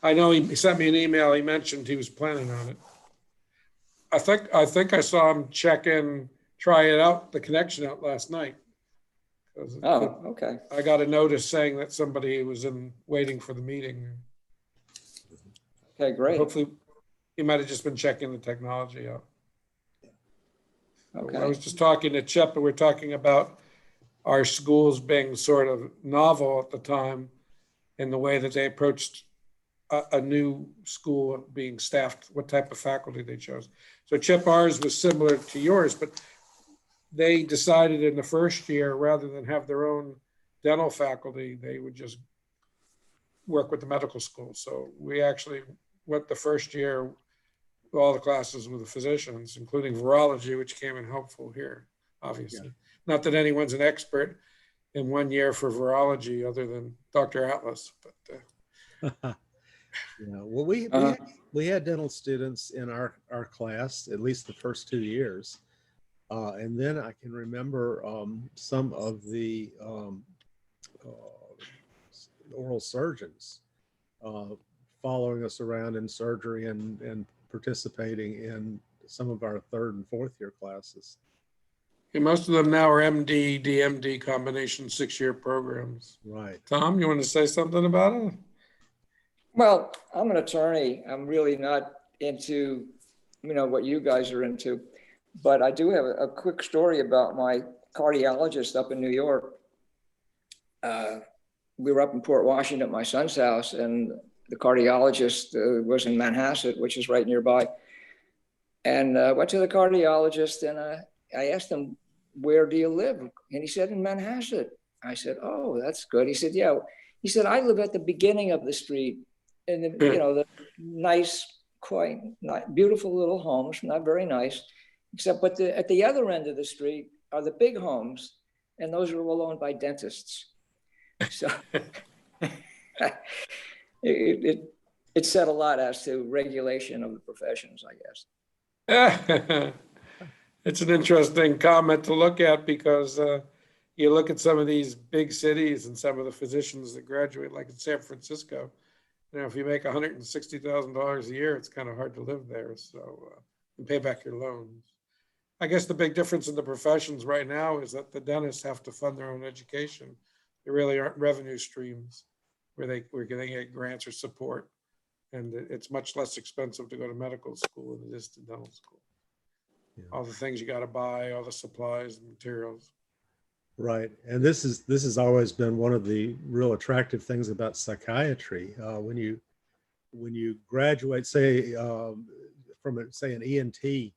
I know he sent me an email. He mentioned he was planning on it. I think I saw him try it out, the connection out last night. Oh, okay. I got a notice saying that somebody was waiting for the meeting. Okay, great. Hopefully, he might have just been checking the technology out. Okay. I was just talking to Chip, and we're talking about our schools being sort of novel at the time in the way that they approached a new school being staffed, what type of faculty they chose. So Chip, ours was similar to yours, but they decided in the first year, rather than have their own dental faculty, they would just work with the medical school. So we actually went the first year, all the classes with the physicians, including virology, which came in helpful here, obviously. Yeah. Not that anyone's an expert in 1 year for virology other than Dr. Atlas, but yeah, well, we had dental students in our class, at least the first 2 years. And then I can remember some of the oral surgeons following us around in surgery and participating in some of our 3rd and 4th year classes. Yeah, most of them now are MD, DMD combination 6-year programs. Right. Tom, you want to say something about it? Well, I'm an attorney. I'm really not into, what you guys are into, but I do have a quick story about my cardiologist up in New York. We were up in Port Washington at my son's house, and the cardiologist was in Manhasset, which is right nearby. And went to the cardiologist, and I asked him, "Where do you live?" And he said, "In Manhasset." I said, "Oh, that's good." He said, "Yeah." He said, "I live at the beginning of the street, and the nice, quite beautiful little homes, not very nice, but at the other end of the street are the big homes, and those are all owned by dentists." So it said a lot as to regulation of the professions, I guess. It's an interesting comment to look at, because you look at some of these big cities and some of the physicians that graduate, like in San Francisco, if you make $160,000 a year, it's kind of hard to live there. So and pay back your loans. I guess the big difference in the professions right now is that the dentists have to fund their own education. There really aren't revenue streams where they get grants or support. And it's much less expensive to go to medical school than it is to dental school. Yeah. All the things you got to buy, all the supplies and materials. Right, and this has always been one of the real attractive things about psychiatry. When you graduate, say from an ENT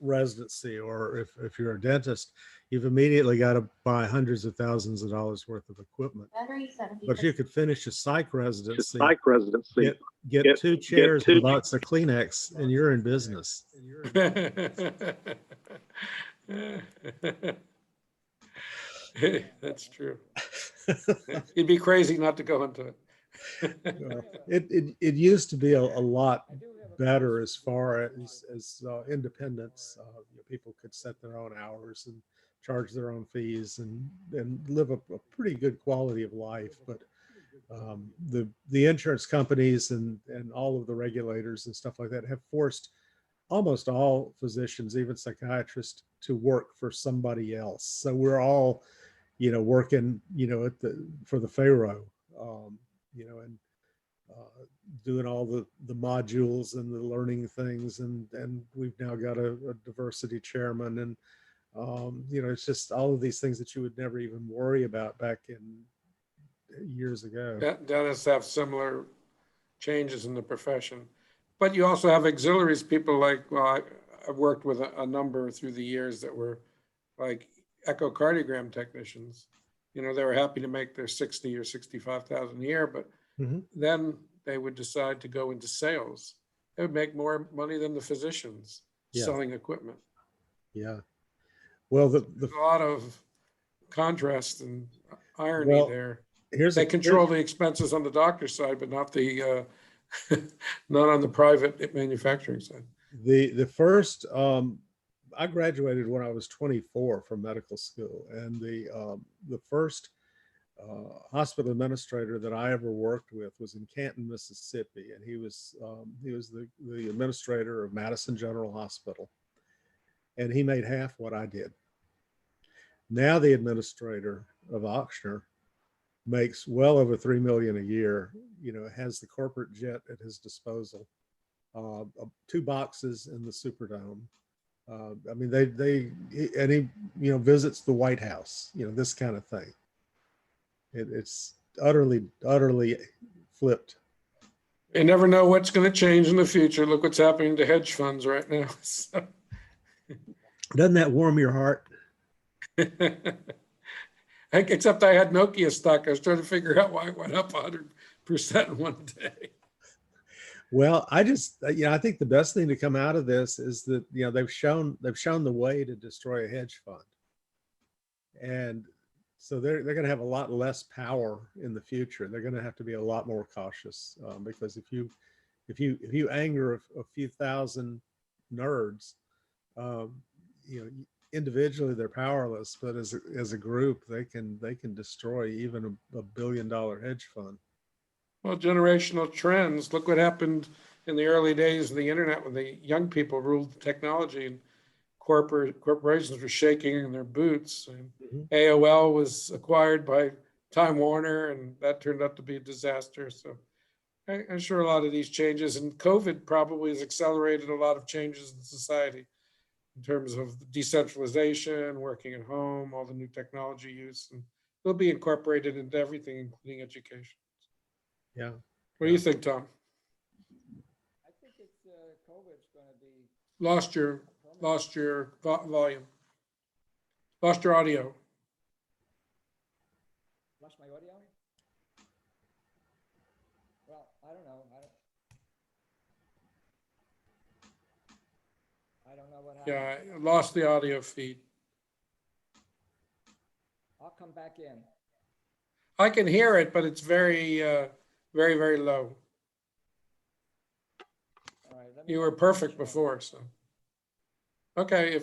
residency, or if you're a dentist, you've immediately got to buy hundreds of thousands of dollars worth of equipment. But you could finish a psych residency, get 2 chairs and a box of Kleenex, and you're in business. That's true. You'd be crazy not to go into it. It used to be a lot better as far as independence. People could set their own hours and charge their own fees and live a pretty good quality of life. But the insurance companies and all of the regulators and stuff like that have forced almost all physicians, even psychiatrists, to work for somebody else. So we're all, working, for the Pharaoh, and doing all the modules and the learning things. And we've now got a diversity chairman, and, it's just all of these things that you would never even worry about back in years ago. Dentists have similar changes in the profession, but you also have auxiliaries, people like, I've worked with a number through the years that were like echocardiogram technicians. They were happy to make their 60 or 65,000 a year, but then they would decide to go into sales. They would make more money than the physicians selling equipment. Yeah. Well, there's a lot of contrast and irony there. They control the expenses on the doctor's side, but not the not on the private manufacturing side. The first, I graduated when I was 24 from medical school, and the first hospital administrator that I ever worked with was in Canton, Mississippi, and he was the administrator of Madison General Hospital, and he made half what I did. Now the administrator of Ochsner makes well over $3 million a year. You know, has the corporate jet at his disposal, 2 boxes in the Superdome. I mean, he visits the White House. You know, this kind of thing. It's utterly flipped. You never know what's going to change in the future. Look what's happening to hedge funds right now. So. Doesn't that warm your heart? Except I had Nokia stock. I was trying to figure out why it went up 100% in one day. Well, I think the best thing to come out of this is that, they've shown the way to destroy a hedge fund. And so they're going to have a lot less power in the future. They're going to have to be a lot more cautious, because if you anger a few thousand nerds, individually they're powerless, but as a group they can destroy even a $1 billion hedge fund. Well, generational trends. Look what happened in the early days of the internet when the young people ruled technology and corporations were shaking in their boots. And AOL was acquired by Time Warner, and that turned out to be a disaster. So I'm sure a lot of these changes, and COVID probably has accelerated a lot of changes in society in terms of decentralization, working at home, all the new technology use, and they'll be incorporated into everything, including education. Yeah. What do you think, Tom? I think it's COVID's going to be Lost your volume. Lost your audio. Lost my audio? Well, I don't know. I don't know what happened. Yeah, I lost the audio feed. I'll come back in. I can hear it, but it's very, very, very low. All right, You were perfect before, so. Okay,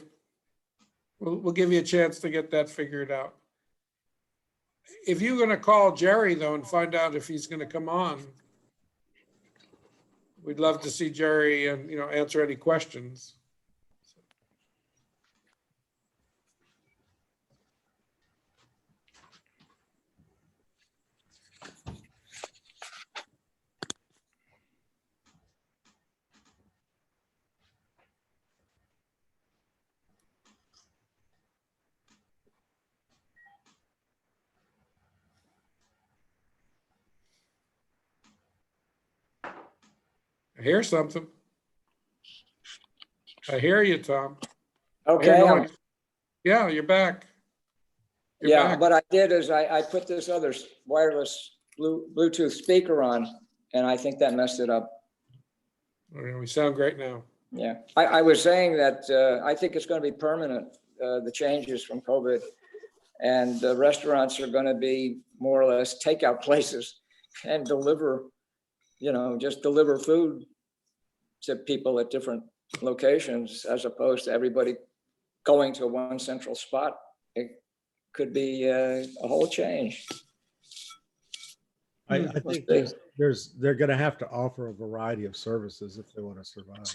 we'll give you a chance to get that figured out. If you're going to call Jerry, though, and find out if he's going to come on, we'd love to see Jerry and, answer any questions. I hear something. I hear you, Tom. Okay. Yeah, you're back. Yeah, back. what I did is I put this other wireless Bluetooth speaker on, and I think that messed it up. We sound great now. Yeah, I was saying that I think it's going to be permanent, the changes from COVID, and the restaurants are going to be more or less takeout places and deliver, just deliver food to people at different locations, as opposed to everybody going to one central spot. It could be a whole change. I think they're going to have to offer a variety of services if they want to survive.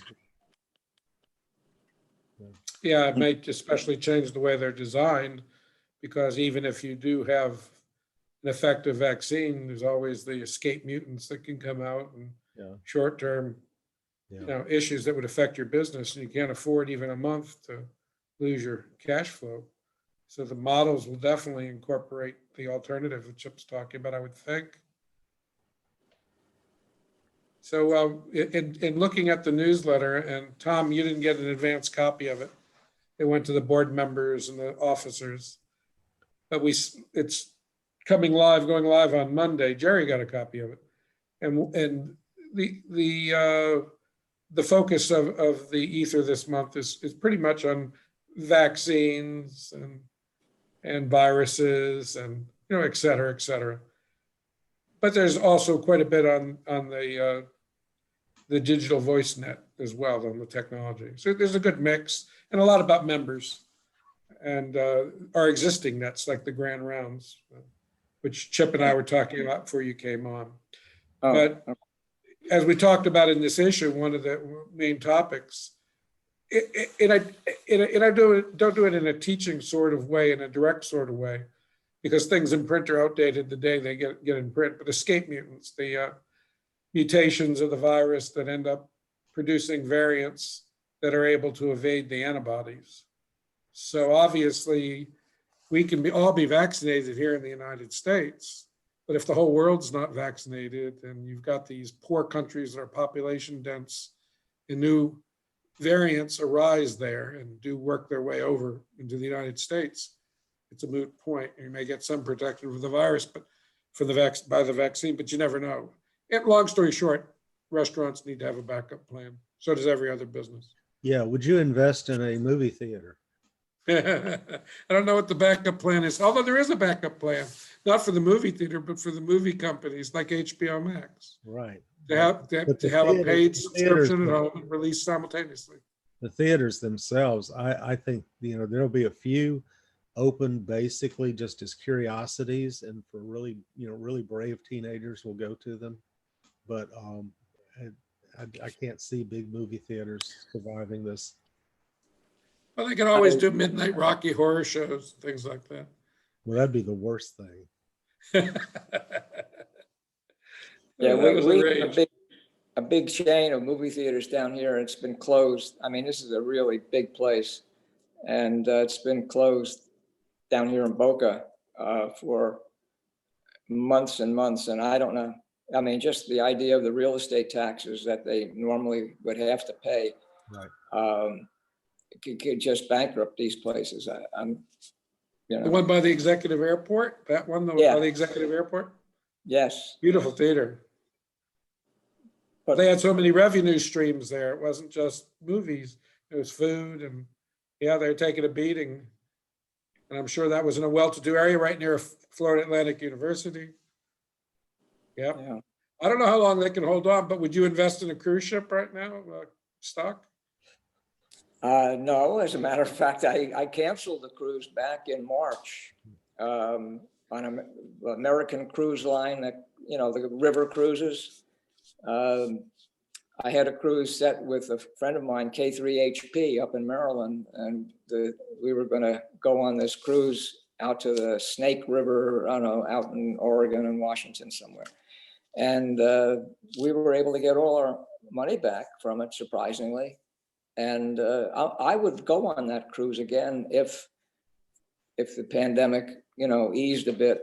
Yeah, it may especially change the way they're designed, because even if you do have an effective vaccine, there's always the escape mutants that can come out, and short-term issues that would affect your business, and you can't afford even a month to lose your cash flow. So the models will definitely incorporate the alternative that Chip's talking about, I would think. So in looking at the newsletter, and Tom, you didn't get an advance copy of it. It went to the board members and the officers. But it's going live on Monday. Jerry got a copy of it. And the focus of the ether this month is pretty much on vaccines and viruses and et cetera, et cetera. But there's also quite a bit on the digital voice net as well, on the technology. So there's a good mix, and a lot about members and our existing nets like the Grand Rounds. which Chip and I were talking about before you came on. Oh, But okay. as we talked about in this issue, one of the main topics, and I don't do it in a teaching sort of way, in a direct sort of way, because things in print are outdated the day they get in print. But escape mutants, the mutations of the virus that end up producing variants that are able to evade the antibodies. So obviously, we can all be vaccinated here in the United States, but if the whole world's not vaccinated, and you've got these poor countries that are population dense, and new variants arise there and do work their way over into the United States, it's a moot point. You may get some protection from the virus, but by the vaccine, but you never know. And long story short, restaurants need to have a backup plan. So does every other business. Yeah. Would you invest in a movie theater? I don't know what the backup plan is, although there is a backup plan, not for the movie theater, but for the movie companies like HBO Max. Right. To have, But to the have a theaters- paid the subscription at theaters- home and released simultaneously. The theaters themselves, I think, there'll be a few open basically just as curiosities, and for really, really brave teenagers will go to them. But I can't see big movie theaters surviving this. Well, they can always do midnight Rocky horror shows, things like that. Well, that'd be the worst thing. Yeah, That was we a have rage. a big chain of movie theaters down here. It's been closed. I mean, this is a really big place, and it's been closed down here in Boca for months and months. And I don't know. I mean, just the idea of the real estate taxes that they normally would have to pay, Right. could just bankrupt these places. I'm, The one by the executive airport, that one, Yeah. by the executive airport, yes, beautiful theater. but They had so many revenue streams there. It wasn't just movies, it was food, and yeah, they're taking a beating. And I'm sure that was in a well-to-do area right near Florida Atlantic University. Yeah. yeah. I don't know how long they can hold on, but would you invest in a cruise ship right now, stock? No, as a matter of fact, I canceled the cruise back in March on an American Cruise Line, that, the river cruises. I had a cruise set with a friend of mine, K3HP, up in Maryland, and we were going to go on this cruise out to the Snake River, I don't know, out in Oregon and Washington somewhere. And we were able to get all our money back from it, surprisingly. And I would go on that cruise again if the pandemic, eased a bit,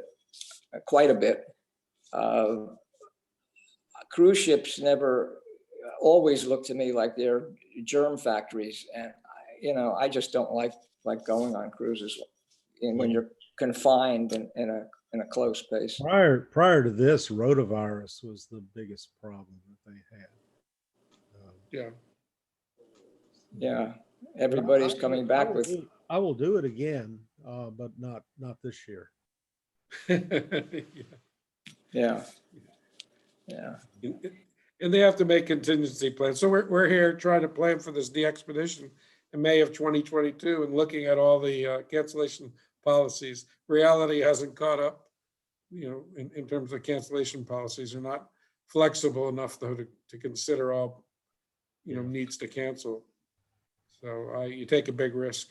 quite a bit. Cruise ships never always look to me like they're germ factories, and I just don't like going on cruises when you're confined in a close space. Prior to this, rotavirus was the biggest problem that they had. Yeah. Yeah, everybody's coming back with. I will do it again, but not this year. Yeah. Yeah. And they have to make contingency plans. So we're here trying to plan for this de-expedition in May of 2022 and looking at all the cancellation policies. Reality hasn't caught up, in terms of cancellation policies. They're not flexible enough though to consider all, needs to cancel. So you take a big risk.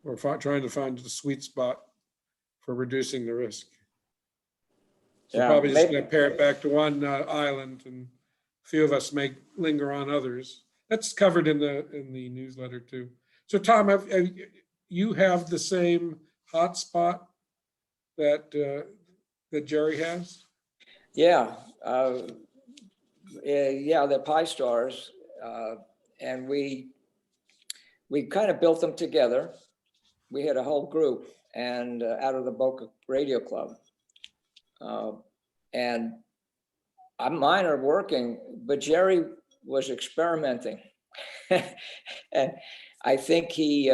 We're trying to find the sweet spot for reducing the risk. So probably just going to pare it back to one island, and a few of us may linger on others. That's covered in the newsletter too. So Tom, you have the same hotspot that Jerry has? Yeah, they're Pi stars, and we kind of built them together. We had a whole group, and out of the Boca Radio Club. And mine are working, but Jerry was experimenting. And I think he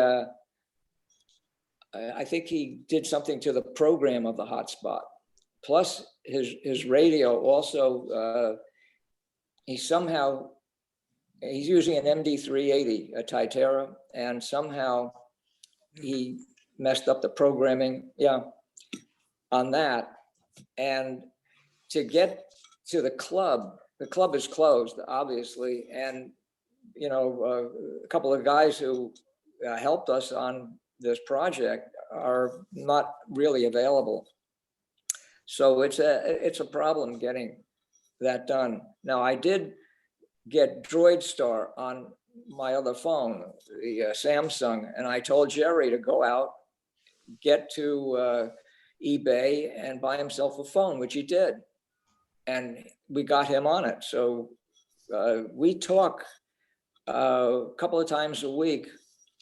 did something to the program of the hotspot. Plus his radio also, he's using an MD380, a Titera, and somehow he messed up the programming. Yeah. on that. And to get to the club is closed, obviously. And, you know, a couple of guys who helped us on this project are not really available. So it's a problem getting that done. Now, I did get DroidStar on my other phone, the Samsung, and I told Jerry to go out, get to eBay and buy himself a phone, which he did. And we got him on it. So we talk a couple of times a week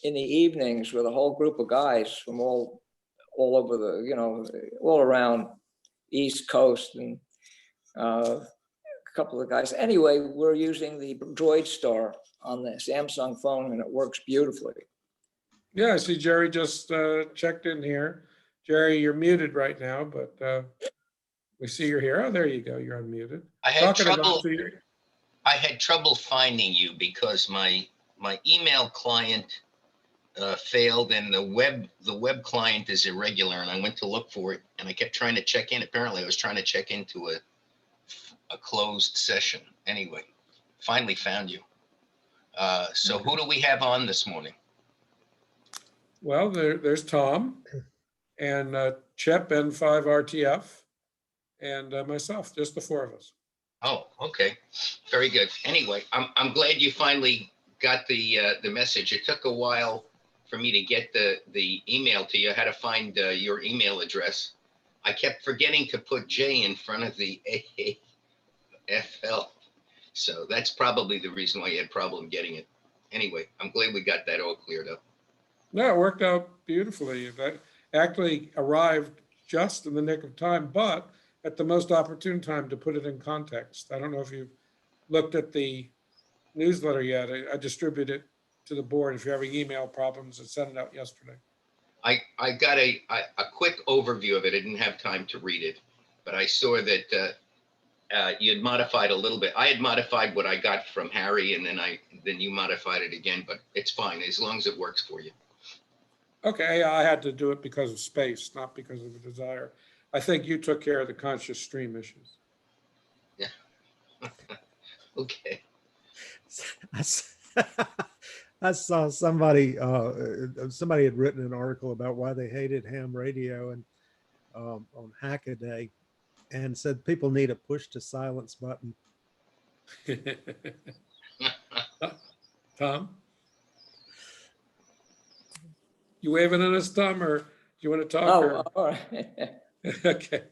in the evenings with a whole group of guys from all over the, you know, all around East Coast, and a couple of guys. Anyway, we're using the DroidStar on the Samsung phone, and it works beautifully. Yeah, I see Jerry just checked in here. Jerry, you're muted right now, but we see you're here. Oh, there you go. You're unmuted. I had trouble finding you because my email client failed, and the web client is irregular, and I went to look for it, and I kept trying to check in. Apparently I was trying to check into a closed session. Anyway, finally found you. So who do we have on this morning? Well, there's Tom and Chip N5RTF and myself, just the four of us. Oh, okay, very good. Anyway, I'm glad you finally got the message. It took a while for me to get the email to you. I had to find your email address. I kept forgetting to put J in front of the AFL. So that's probably the reason why you had problem getting it. Anyway, I'm glad we got that all cleared up. No, it worked out beautifully. That actually arrived just in the nick of time, but at the most opportune time to put it in context. I don't know if you've looked at the newsletter yet. I distributed it to the board. If you're having email problems, I sent it out yesterday. I got a quick overview of it. I didn't have time to read it, but I saw that you had modified a little bit. I had modified what I got from Harry, and then you modified it again, but it's fine as long as it works for you. Okay, I had to do it because of space, not because of a desire. I think you took care of the conscious stream issues. Yeah. Okay. I saw somebody had written an article about why they hated ham radio and on Hackaday, and said people need a push to silence button. Tom? You waving at us, Tom, or do you want to talk? Oh, all right. Okay.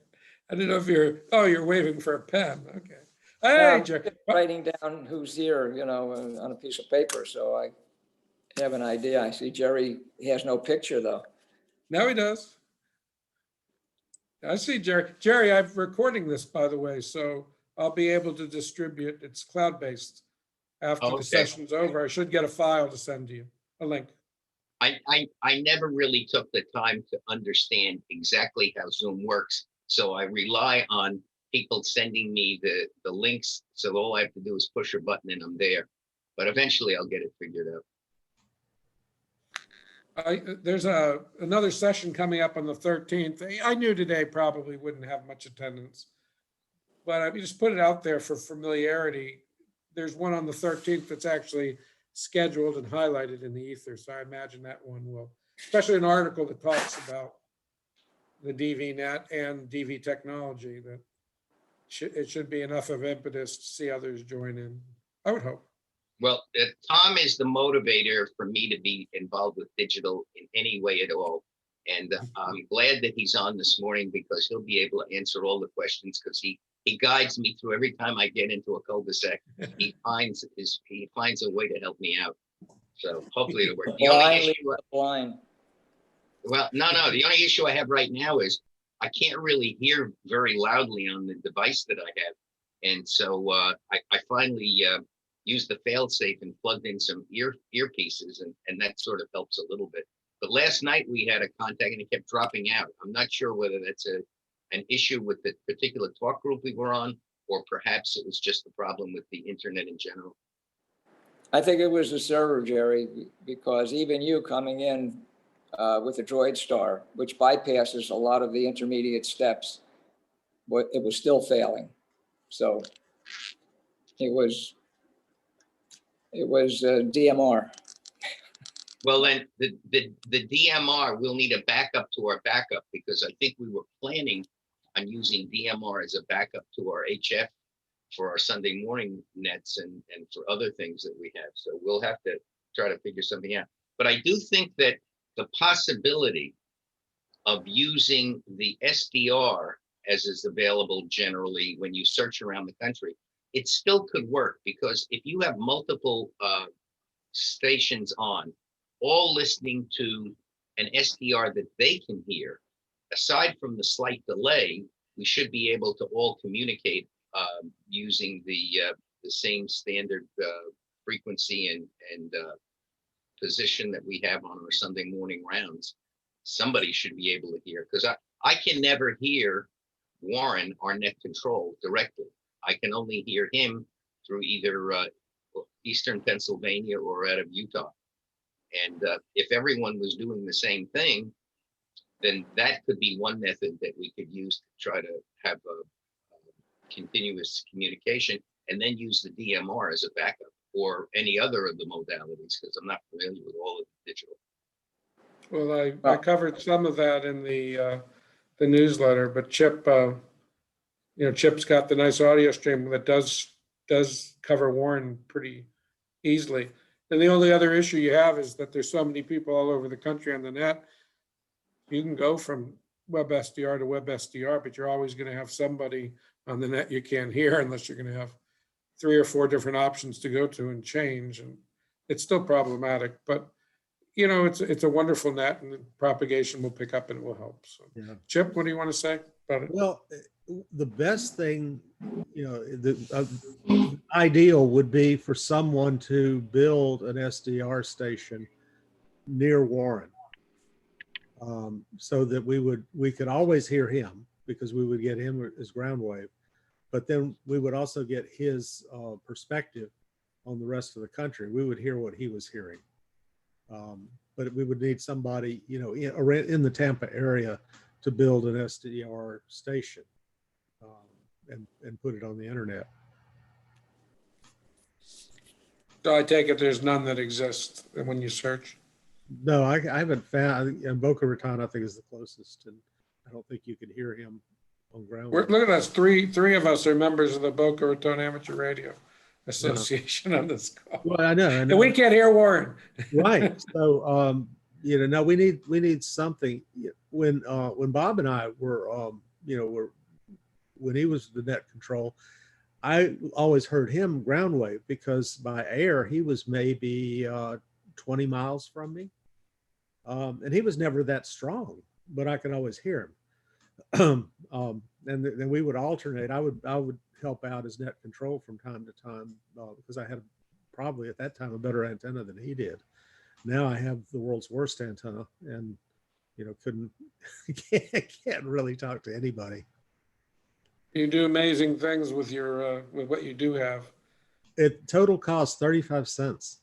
I didn't know if you're waving for a pen. Okay. Hey, I'm Jerry. writing down who's here, you know, on a piece of paper, so I have an idea. I see Jerry, he has no picture though. Now he does. I see Jerry. Jerry, I'm recording this, by the way, so I'll be able to distribute. It's cloud-based. After the session's over, I should get a file to send to you, a link. I never really took the time to understand exactly how Zoom works. So I rely on people sending me the links. So all I have to do is push a button and I'm there. But eventually I'll get it figured out. There's another session coming up on the 13th. I knew today probably wouldn't have much attendance, but I just put it out there for familiarity. There's one on the 13th that's actually scheduled and highlighted in the ether. So I imagine that one will, especially an article that talks about the DVNet and DV technology, that it should be enough of impetus to see others join in. I would hope. Well, Tom is the motivator for me to be involved with digital in any way at all. And I'm glad that he's on this morning because he'll be able to answer all the questions because he guides me through every time I get into a cul-de-sac. He finds a way to help me out. So hopefully it'll work. The only issue, well, no. The only issue I have right now is I can't really hear very loudly on the device that I have. And so I finally used the fail-safe and plugged in some earpieces, and that sort of helps a little bit. But last night we had a contact and it kept dropping out. I'm not sure whether that's an issue with the particular talk group we were on, or perhaps it was just the problem with the internet in general. I think it was the server, Jerry, because even you coming in with the Droid Star, which bypasses a lot of the intermediate steps, but it was still failing. So it was DMR. Well, then the DMR, we'll need a backup to our backup, because I think we were planning on using DMR as a backup to our HF for our Sunday morning nets and for other things that we have. So we'll have to try to figure something out. But I do think that the possibility of using the SDR as is available generally when you search around the country, it still could work, because if you have multiple stations on, all listening to an SDR that they can hear, aside from the slight delay, we should be able to all communicate using the same standard frequency and position that we have on our Sunday morning rounds. Somebody should be able to hear, because I can never hear Warren, our net control, directly. I can only hear him through either Eastern Pennsylvania or out of Utah. And if everyone was doing the same thing, then that could be one method that we could use to try to have a continuous communication, and then use the DMR as a backup, or any other of the modalities, because I'm not familiar with all of the digital. Well, I covered some of that in the newsletter, but Chip, Chip's got the nice audio stream that does cover Warren pretty easily. And the only other issue you have is that there's so many people all over the country on the net. You can go from WebSDR to WebSDR, but you're always going to have somebody on the net you can't hear, unless you're going to have 3 or 4 different options to go to and change. And it's still problematic, but it's a wonderful net, and the propagation will pick up and it will help. So, Yeah. Chip, what do you want to say about it? Well, the best thing, the ideal would be for someone to build an SDR station near Warren, so that we could always hear him, because we would get him as ground wave, but then we would also get his perspective on the rest of the country. We would hear what he was hearing. But we would need somebody, in the Tampa area to build an SDR station and put it on the internet. So I take it there's none that exist when you search? No, I haven't found, and Boca Raton, I think, is the closest, and I don't think you could hear him on ground. Look at us, three of us are members of the Boca Raton Amateur Radio Association on this call. Well, I know. And we can't hear Warren. Right. So, no, we need something. When Bob and I were, when he was the net control, I always heard him ground wave, because by air, he was maybe 20 miles from me. And he was never that strong, but I could always hear him. And then we would alternate. I would help out as net control from time to time, because I had probably at that time a better antenna than he did. Now I have the world's worst antenna, and can't really talk to anybody. You do amazing things with your with what you do have. It total cost 35 cents.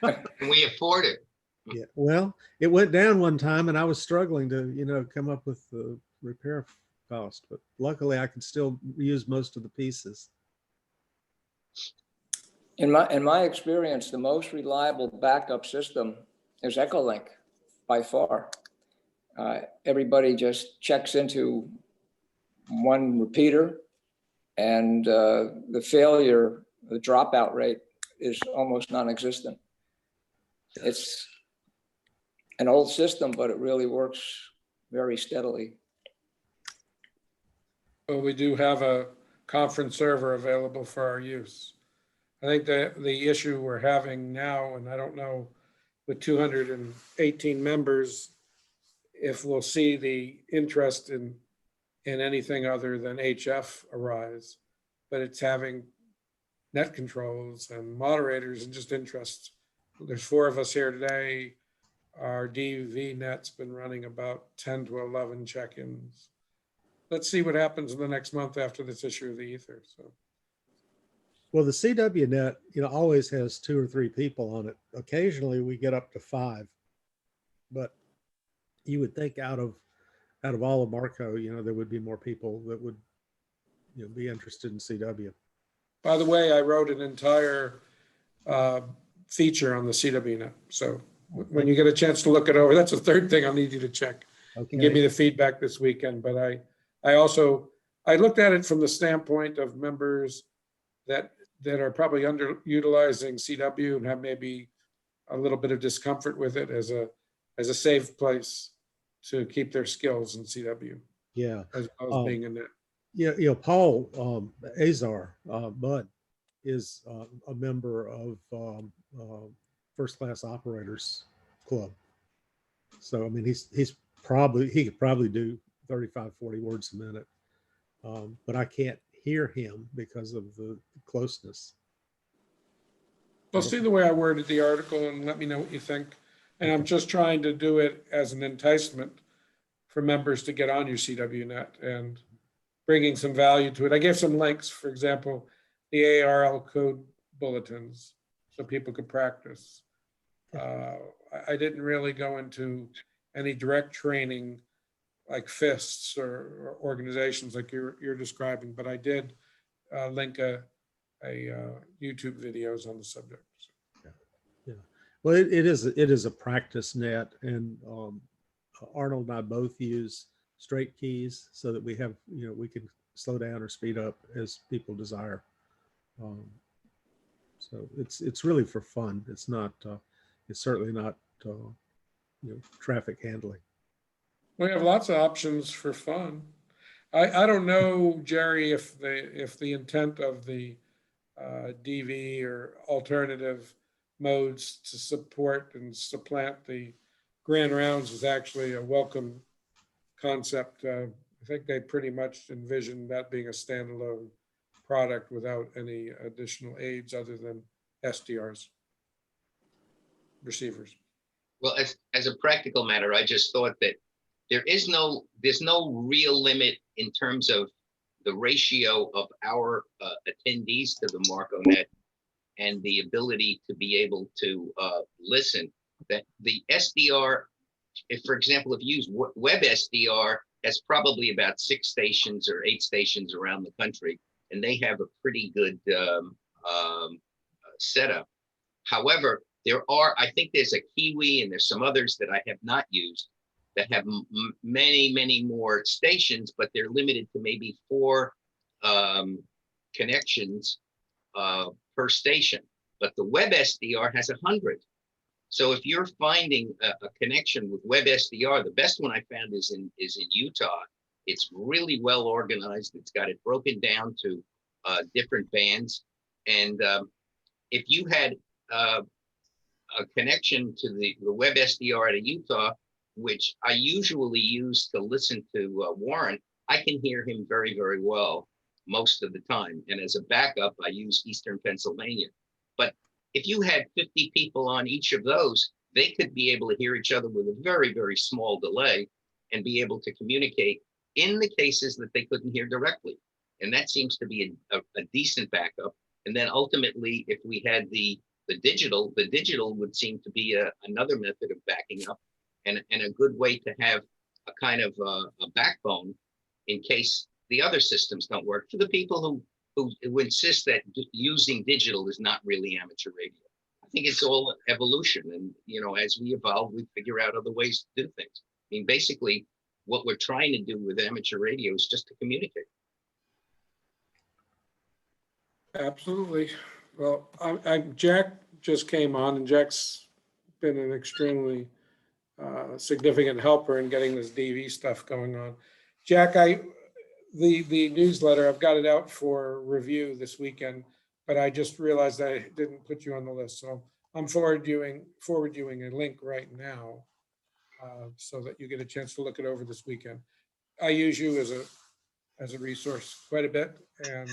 Can we afford it? Yeah. Well, it went down one time, and I was struggling to come up with the repair cost, but luckily I could still use most of the pieces. In my experience, the most reliable backup system is Echolink by far. Everybody just checks into one repeater, and the dropout rate is almost non-existent. It's an old system, but it really works very steadily. Well, we do have a conference server available for our use. I think the issue we're having now, and I don't know, with 218 members, if we'll see the interest in anything other than HF arise, but it's having net controls and moderators and just interest. There's 4 of us here today. Our DV net's been running about 10 to 11 check-ins. Let's see what happens in the next month after this issue of the ether. So, well, the CW net, always has 2 or 3 people on it. Occasionally we get up to 5. But you would think out of all of Marco, there would be more people that would, be interested in CW. By the way, I wrote an entire feature on the CWNet. So when you get a chance to look it over, that's the third thing I'll need you to check and give me Okay. the feedback this weekend. But I looked at it from the standpoint of members that are probably underutilizing CW and have maybe a little bit of discomfort with it as a safe place to keep their skills in CW, Yeah. as well as being in it. Yeah. Paul Azar Bud is a member of First Class Operators Club. So I mean, he could probably do 35, 40 words a minute, but I can't hear him because of the closeness. Well, see the way I worded the article and let me know what you think. And I'm just trying to do it as an enticement for members to get on your CWNet and bringing some value to it. I gave some links, for example, the ARL code bulletins, so people could practice. I didn't really go into any direct training like fists or organizations like you're describing, but I did link a YouTube videos on the subject. Yeah. Well, it is a practice net, and Arnold and I both use straight keys so that we have, we can slow down or speed up as people desire. So it's really for fun. It's not. It's certainly not. Traffic handling. We have lots of options for fun. I don't know, Jerry, if the intent of the DV or alternative modes to support and supplant the grand rounds is actually a welcome concept. I think they pretty much envisioned that being a standalone product without any additional aids other than SDRs, receivers. Well, as a practical matter, I just thought that there's no real limit in terms of the ratio of our attendees to the MarcoNet and the ability to be able to listen. That the SDR, if for example, if you use Web SDR, has probably about 6 stations or 8 stations around the country, and they have a pretty good setup. However, I think there's a Kiwi and there's some others that I have not used that have many more stations, but they're limited to maybe 4 connections per station. But the Web SDR has 100. So if you're finding a connection with Web SDR, the best one I found is in Utah. It's really well organized. It's got it broken down to different bands. And if you had a connection to the Web SDR out of Utah, which I usually use to listen to Warren, I can hear him very, very well most of the time. And as a backup, I use Eastern Pennsylvania. But if you had 50 people on each of those, they could be able to hear each other with a very, very small delay and be able to communicate in the cases that they couldn't hear directly. And that seems to be a decent backup. And then ultimately, if we had the digital would seem to be another method of backing up and a good way to have a kind of a backbone in case the other systems don't work, for the people who insist that using digital is not really amateur radio. I think it's all evolution. And, as we evolve, we figure out other ways to do things. I mean, basically, what we're trying to do with amateur radio is just to communicate. Absolutely. Well, Jack just came on, and Jack's been an extremely significant helper in getting this DV stuff going on. Jack, the newsletter, I've got it out for review this weekend, but I just realized I didn't put you on the list. So I'm forward viewing a link right now so that you get a chance to look it over this weekend. I use you as a resource quite a bit, and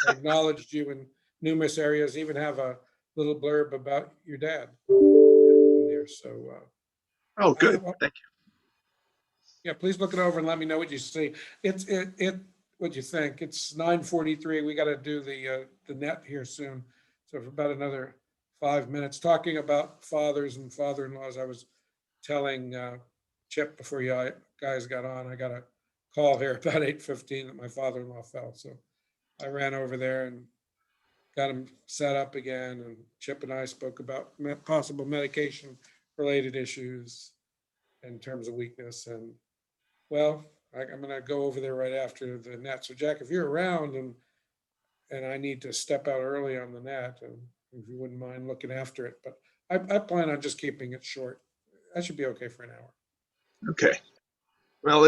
acknowledged you in numerous areas, even have a little blurb about your dad in there. So Oh, good. Thank yeah, please look it over and let me know what you see. What you think. It's 9:43. We got to do the net here soon. So for about another 5 minutes, talking about fathers and father-in-laws, I was telling Chip before you guys got on, I got a call here about 8:15 that my father-in-law fell. So I ran over there and got him set up again. And Chip and I spoke about possible medication-related issues in terms of weakness. And well, I'm going to go over there right after the net. So Jack, if you're around and I need to step out early on the net, and if you wouldn't mind looking after it, but I plan on just keeping it short. I should be okay for an hour. Okay. Well,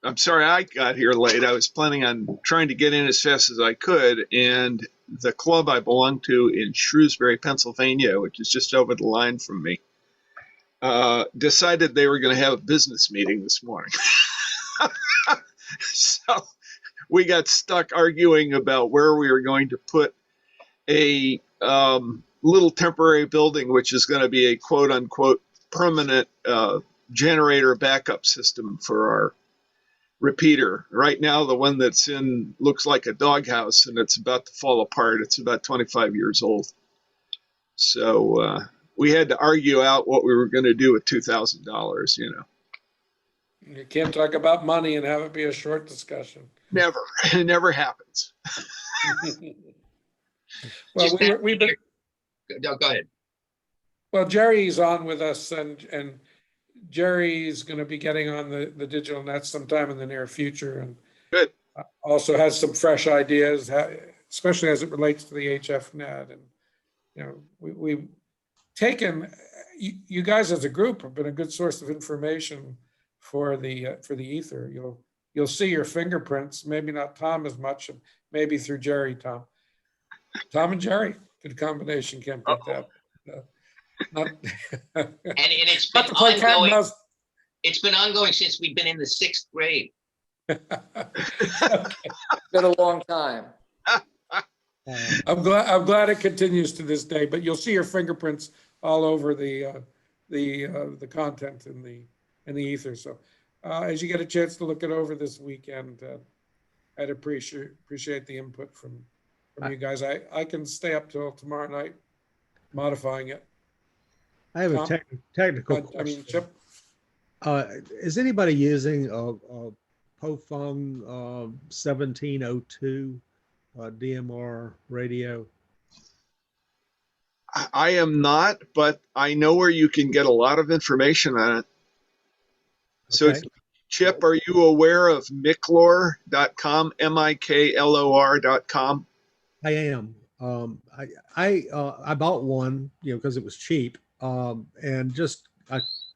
I'm sorry I got here late. I was planning on trying to get in as fast as I could. And the club I belong to in Shrewsbury, Pennsylvania, which is just over the line from me, decided they were going to have a business meeting this morning. So we got stuck arguing about where we were going to put a little temporary building, which is going to be a quote unquote permanent generator backup system for our repeater. Right now, the one that's in looks like a doghouse and it's about to fall apart. It's about 25 years old. So we had to argue out what we were going to do with $2,000, you know. You can't talk about money and have it be a short discussion. Never. It never happens. Well, Just we've been, No, go ahead. well, Jerry's on with us, and Jerry's going to be getting on the digital net sometime in the near future, and Good. also has some fresh ideas, especially as it relates to the HF net. And you know, we've taken you guys as a group have been a good source of information for the ether. You'll see your fingerprints, maybe not Tom as much, maybe through Jerry. Tom and Jerry, good combination. Can't beat that. Not, And it's not been to play cat and ongoing. mouse. It's been ongoing since we've been in the 6th grade. Been a long time. I'm glad it continues to this day. But you'll see your fingerprints all over the content in the ether. So as you get a chance to look it over this weekend, I'd appreciate the input from you guys. I can stay up till tomorrow night modifying it. I have a Tom? technical I question. mean, Chip. Is anybody using a POFUNG 1702 DMR radio? I am not, but I know where you can get a lot of information on it. So, Okay. Chip, are you aware of Miklor.com, Miklor.com? I am. I bought one, because it was cheap, and just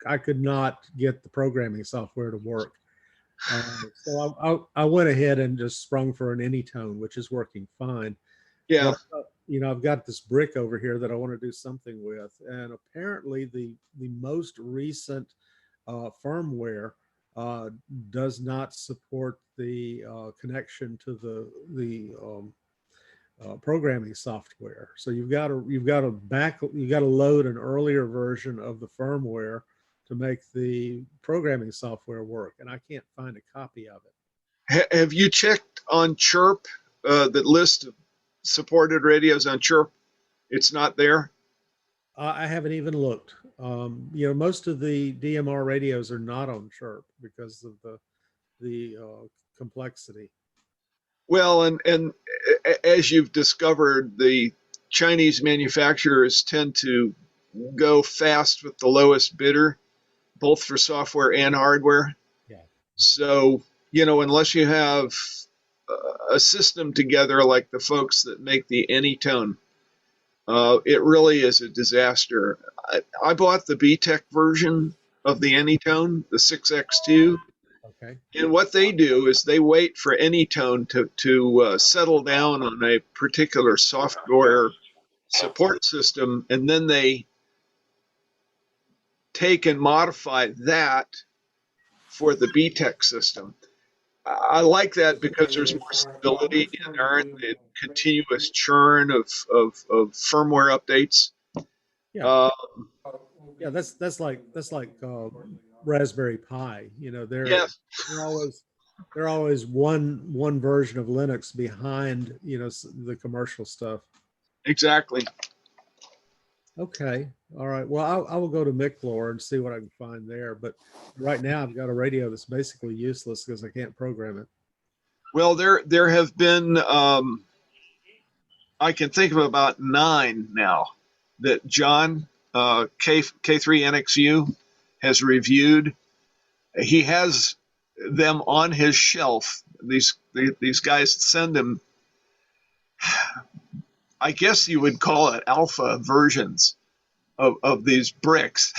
I could not get the programming software to work. So I went ahead and just sprung for an Anytone, which is working fine. Yeah. But, I've got this brick over here that I want to do something with, and apparently the most recent firmware does not support the connection to the programming software. So you've got to load an earlier version of the firmware to make the programming software work, and I can't find a copy of it. Have you checked on Chirp, the list of supported radios on Chirp? It's not there. I haven't even looked. Most of the DMR radios are not on Chirp because of the complexity. Well, and as you've discovered, the Chinese manufacturers tend to go fast with the lowest bidder, both for software and hardware. Yeah. So, unless you have a system together like the folks that make the Anytone, it really is a disaster. I bought the BTEC version of the Anytone, the 6X2. Okay. And what they do is they wait for Anytone to settle down on a particular software support system, and then they take and modify that for the BTEC system. I like that because there's more stability and there aren't the continuous churn of firmware updates. Yeah. Yeah, that's like Raspberry Pi. Yes. They're always one version of Linux behind the commercial stuff. Exactly. Okay. All right. Well, I will go to Miclor and see what I can find there. But right now I've got a radio that's basically useless because I can't program it. Well, there have been I can think of about 9 now that John K3NXU has reviewed. He has them on his shelf. These guys send him, I guess you would call it alpha versions of these bricks.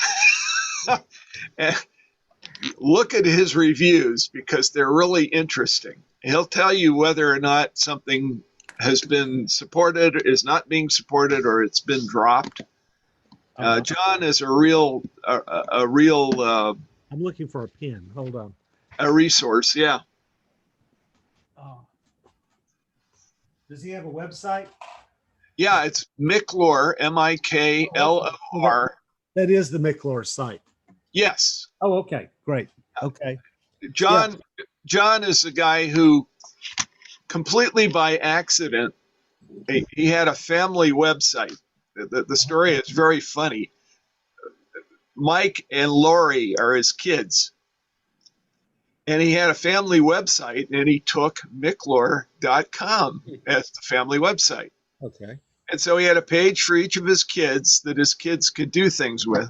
And look at his reviews because they're really interesting. He'll tell you whether or not something has been supported, is not being supported, or it's been dropped. John is a real I'm looking for a pin. Hold on. a resource. Yeah. Does he have a website? Yeah, it's Miclor, Miklor. That is the Miclor site. Yes. Oh, okay. Great. Okay. John is the guy who completely by accident, he had a family website. The story is very funny. Mike and Lori are his kids. And he had a family website and he took Miclor.com as the family website. Okay. And so he had a page for each of his kids that his kids could do things with.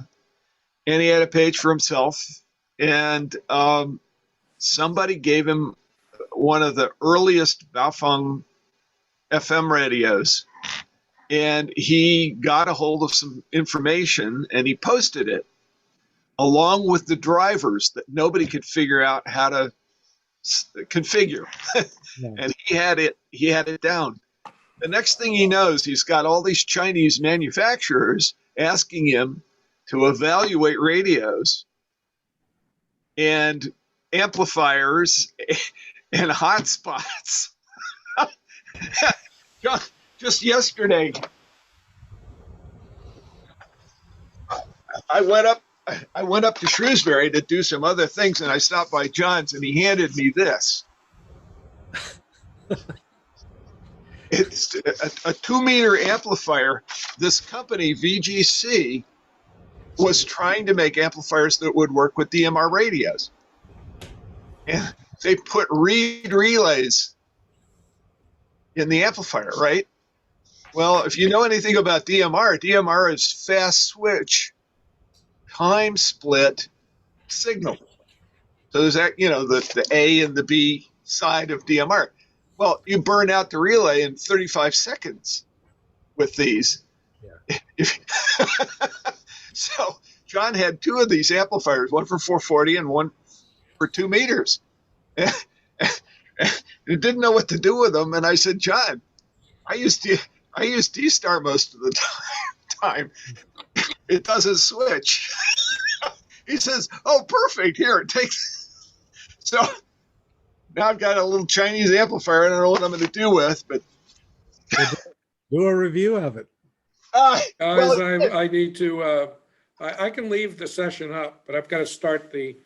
And he had a page for himself. And somebody gave him one of the earliest Baofeng FM radios. And he got a hold of some information and he posted it along with the drivers that nobody could figure out how to configure. Yeah. And he had it down. The next thing he knows, he's got all these Chinese manufacturers asking him to evaluate radios and amplifiers and hotspots. Just yesterday, I went up to Shrewsbury to do some other things, and I stopped by John's, and he handed me this. It's a 2-meter amplifier. This company, VGC, was trying to make amplifiers that would work with DMR radios. And they put reed relays in the amplifier, right? Well, if you know anything about DMR is fast switch, time split signal. So there's that, the A and the B side of DMR. Well, you burn out the relay in 35 seconds with these. Yeah. So John had 2 of these amplifiers, one for 440 and one for 2 meters. And didn't know what to do with them. And I said, John, I use D-Star most of the time. It doesn't switch. He says, oh, perfect. Here, take. So now I've got a little Chinese amplifier. I don't know what I'm going to do with, but Do a review of it. Guys, I need to, I can leave the session up, but I've got to start the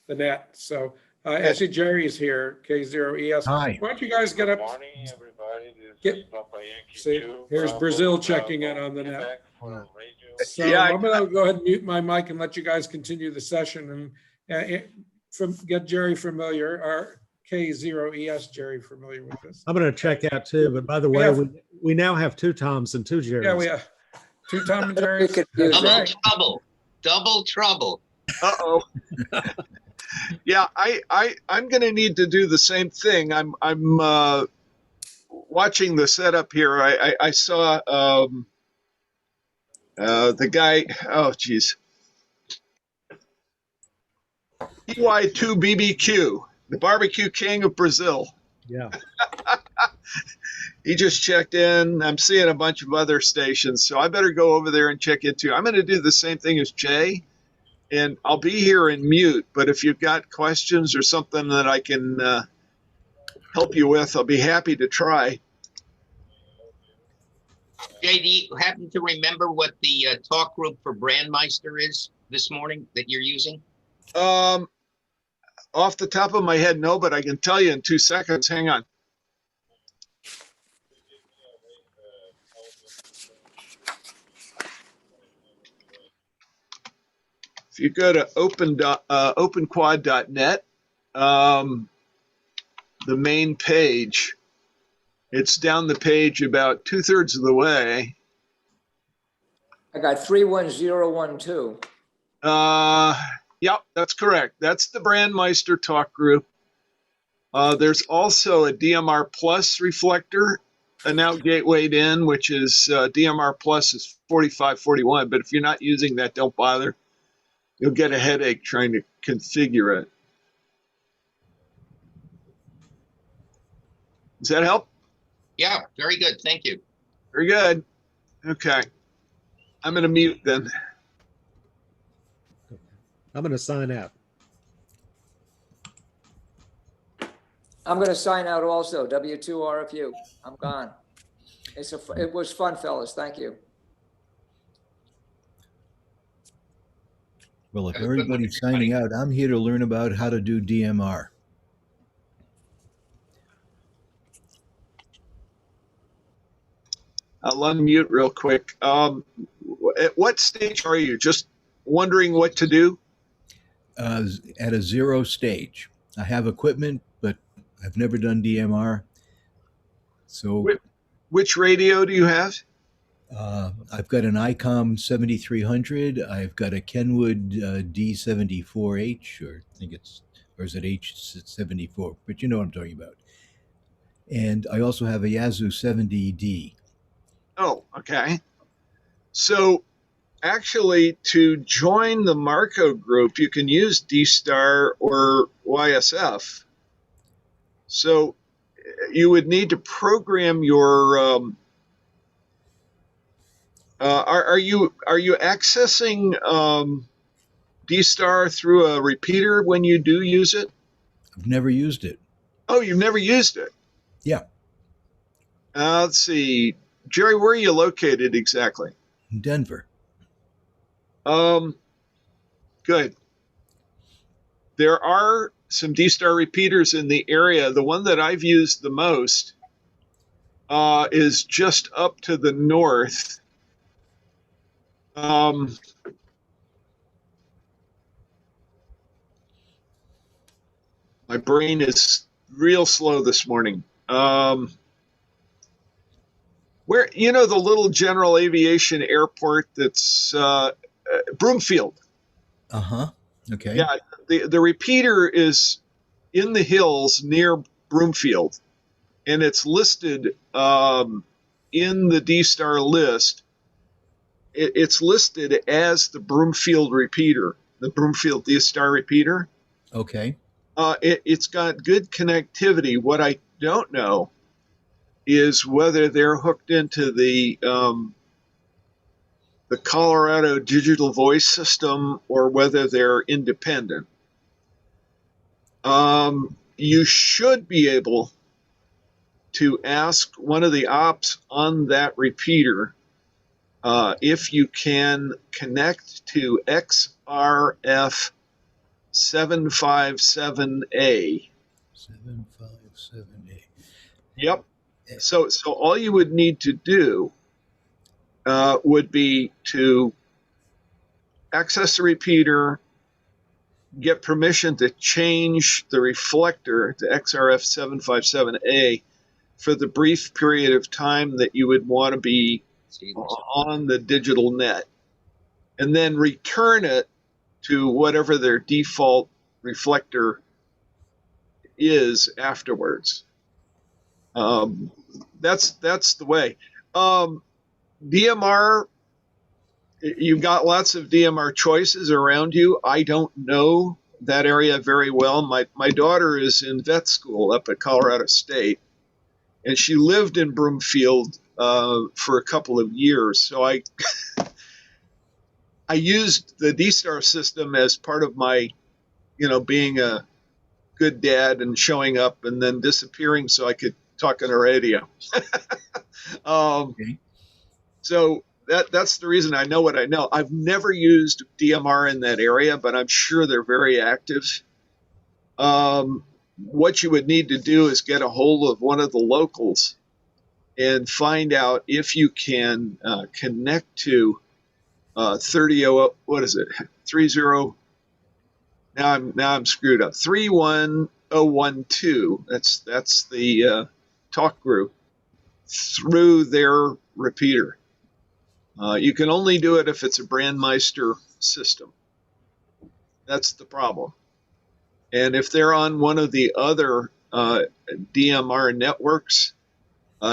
net. So I see Jerry's here, K0ES. Hi. Why don't you guys get up? Good morning, everybody. This Get- is Papa Yankee See, 2. here's Bravo, Brazil Bravo, checking in on the net. Quebec for radio. So Yeah, I'm going to go ahead and mute my mic and let you guys continue the session and get Jerry familiar, our K0ES Jerry familiar with this. I'm going to check out too. But by the way, we now have 2 Toms and 2 Jerrys. Yeah, we have 2 Tom and Jerry. Don't be That's confused. right. Double trouble. uh-oh. Yeah, I'm going to need to do the same thing. I'm watching the setup here. I saw the guy. Oh, geez. EY2BBQ, the barbecue king of Brazil. Yeah. He just checked in. I'm seeing a bunch of other stations, so I better go over there and check it too. I'm going to do the same thing as Jay, and I'll be here in mute. But if you've got questions or something that I can help you with, I'll be happy to try. Jay, do you happen to remember what the talk group for Brandmeister is this morning that you're using? Off the top of my head, no, but I can tell you in 2 seconds. Hang on. you go to openquad.net, the main page, it's down the page about 2/3 of the way. I got 31012. Yep, that's correct. That's the Brandmeister talk group. There's also a DMR Plus reflector, an out gatewayed in, which is DMR Plus is 4541. But if you're not using that, don't bother. You'll get a headache trying to configure it. Does that help? Yeah, very good. Thank you. Very good. Okay. I'm going to mute then. I'm going to sign out. I'm going to sign out also. W2RFU. I'm gone. It was fun, fellas. Thank you. Well, if Have a good one, everybody's everybody. signing out, I'm here to learn about how to do DMR. I'll unmute real quick. At what stage are you? Just wondering what to do? At a 0 stage. I have equipment, but I've never done DMR. So Which radio do you have? I've got an ICOM 7300. I've got a Kenwood D74H, or I think or is it H74? But you know what I'm talking about. And I also have a Yazoo 70D. Oh, okay. So actually, to join the Marco group, you can use D-Star or YSF. So you would need to program your. Are you accessing D-Star through a repeater when you do use it? I've never used it. Oh, you've never used it? Yeah. Let's see. Jerry, where are you located exactly? In Denver. Good. There are some D-Star repeaters in the area. The one that I've used the most is just up to the north. My brain is real slow this morning. Where, the little general aviation airport that's Broomfield. Okay. Yeah, the repeater is in the hills near Broomfield, and it's listed in the D-Star list. It's listed as the Broomfield repeater, the Broomfield D-Star repeater. Okay. It's got good connectivity. What I don't know is whether they're hooked into the Colorado digital voice system or whether they're independent. You should be able to ask one of the ops on that repeater if you can connect to XRF 757A. 757A. Yep. So all you would need to do would be to access the repeater, get permission to change the reflector to XRF 757A for the brief period of time that you would want to be on the digital net, and then return it to whatever their default reflector is afterwards. That's the way. DMR, you've got lots of DMR choices around you. I don't know that area very well. My daughter is in vet school up at Colorado State, and she lived in Broomfield for a couple of years. So I used the D-Star system as part of my, being a good dad and showing up and then disappearing so I could talk on the radio. Okay. So that's the reason I know what I know. I've never used DMR in that area, but I'm sure they're very active. What you would need to do is get a hold of one of the locals and find out if you can connect to 300 30. Now I'm screwed up. 31012. That's the talk group through their repeater. You can only do it if it's a Brandmeister system. That's the problem. And if they're on one of the other DMR networks,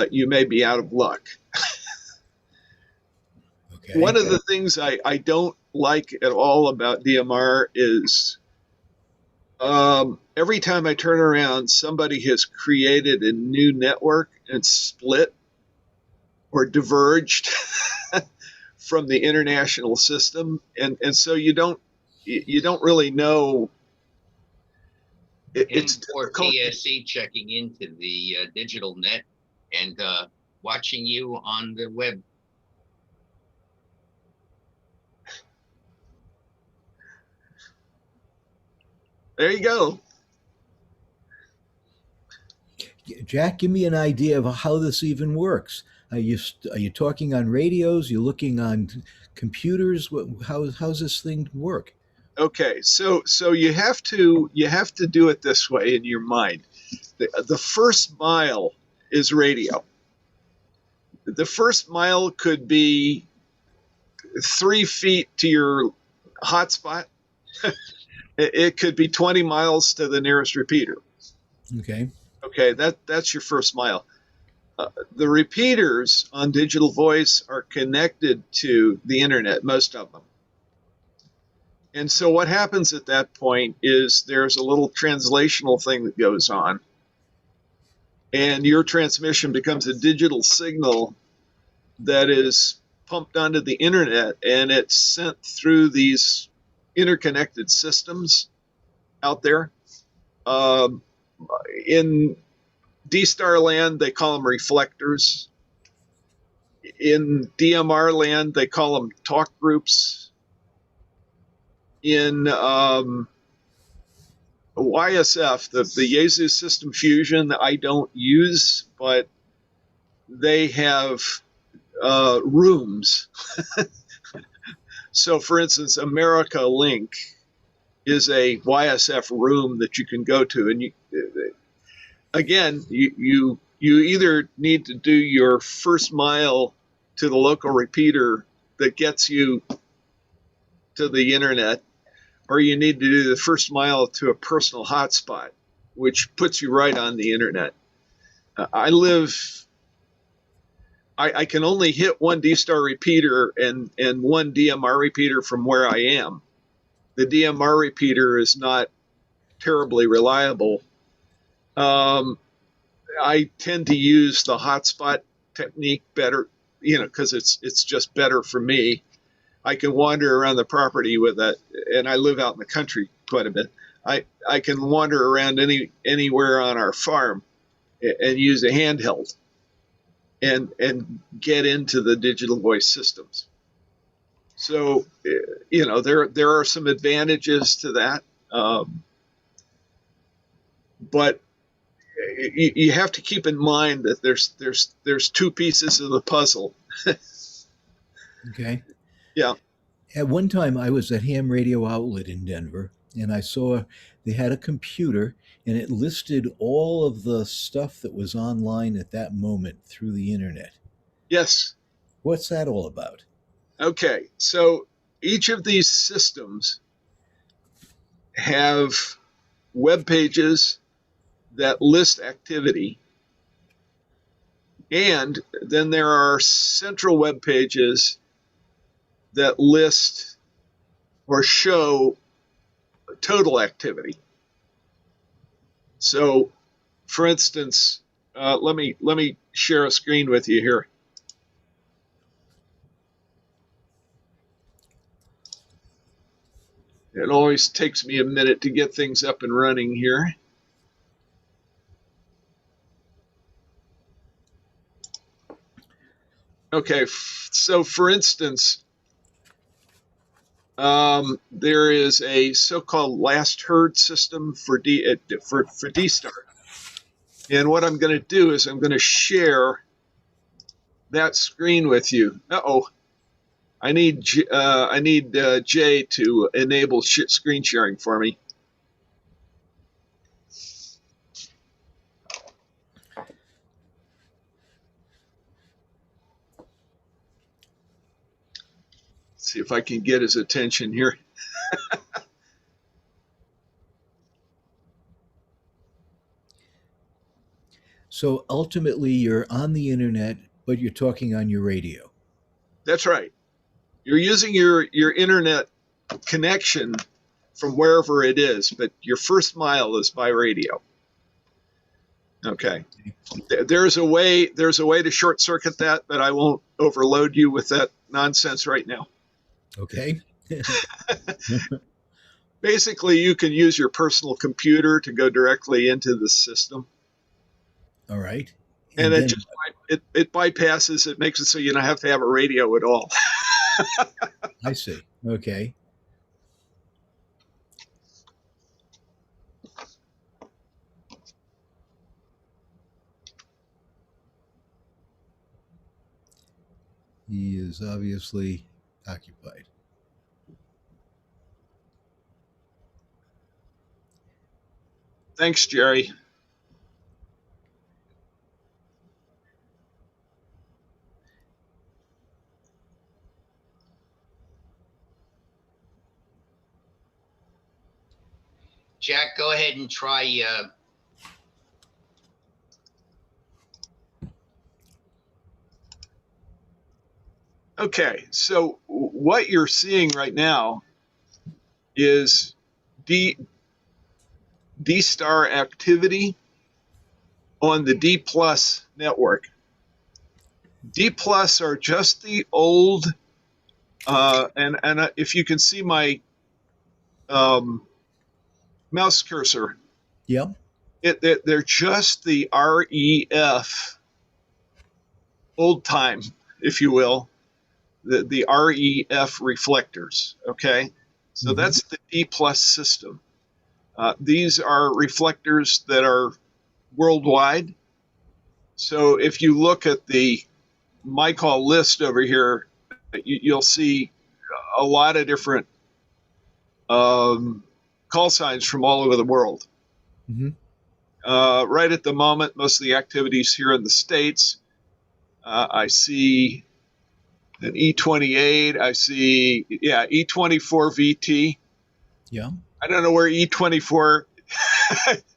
you may be out of luck. Okay. One of the things I don't like at all about DMR is every time I turn around, somebody has created a new network and split or diverged from the international system, and so you don't really know. It's Or difficult. PSC checking into the digital net and watching you on the web. There you go. Jack, give me an idea of how this even works. Are you talking on radios? You looking on computers? How's this thing work? Okay, so you have to do it this way in your mind. The first mile is radio. The first mile could be 3 feet to your hotspot. It could be 20 miles to the nearest repeater. Okay. Okay, that's your first mile. The repeaters on digital voice are connected to the internet, most of them. And so what happens at that point is there's a little translational thing that goes on. And your transmission becomes a digital signal that is pumped onto the internet, and it's sent through these interconnected systems out there. In D-Star land, they call them reflectors. In DMR land, they call them talk groups. In YSF, the Yaesu System Fusion, I don't use, but they have rooms. So, for instance, America Link is a YSF room that you can go to, and you either need to do your first mile to the local repeater that gets you to the internet, or you need to do the first mile to a personal hotspot, which puts you right on the internet. I can only hit one D-Star repeater and one DMR repeater from where I am. The DMR repeater is not terribly reliable. I tend to use the hotspot technique better, because it's just better for me. I can wander around the property with that, and I live out in the country quite a bit. I can wander around anywhere on our farm and use a handheld and get into the digital voice systems. So, there are some advantages to that, but you have to keep in mind that there's two pieces of the puzzle. Okay. Yeah. At one time, I was at Ham Radio Outlet in Denver, and I saw they had a computer, and it listed all of the stuff that was online at that moment through the internet. Yes. What's that all about? Okay. So each of these systems have web pages that list activity, and then there are central web pages that list or show total activity. So, for instance, let me share a screen with you here. It always takes me a minute to get things up and running here. Okay, so for instance, there is a so-called last heard system for D-Star. And what I'm going to do is I'm going to share that screen with you. Uh-oh. I need Jay to enable screen sharing for me. See if I can get his attention here. So ultimately, you're on the internet, but you're talking on your radio. That's right. You're using your internet connection from wherever it is, but your first mile is by radio. Okay. There's a way to short circuit that, but I won't overload you with that nonsense right now. Okay. Basically, you can use your personal computer to go directly into the system. All right. And then, it bypasses, it makes it so you don't have to have a radio at all. I see. Okay. He is obviously occupied. Thanks, Jerry. Jack, go ahead and try. Okay, so what you're seeing right now is D-star activity on the D plus network. D plus are just the old, and if you can see my mouse cursor, Yep. they're just the REF old time, if you will, the REF reflectors. Okay, so that's the D plus system. These are reflectors that are worldwide. So if you look at the my call list over here, you'll see a lot of different call signs from all over the world. Mm-hmm. Right at the moment, most of the activities here in the States, I see an E28, I see, E24 VT. Yeah. I don't know where E24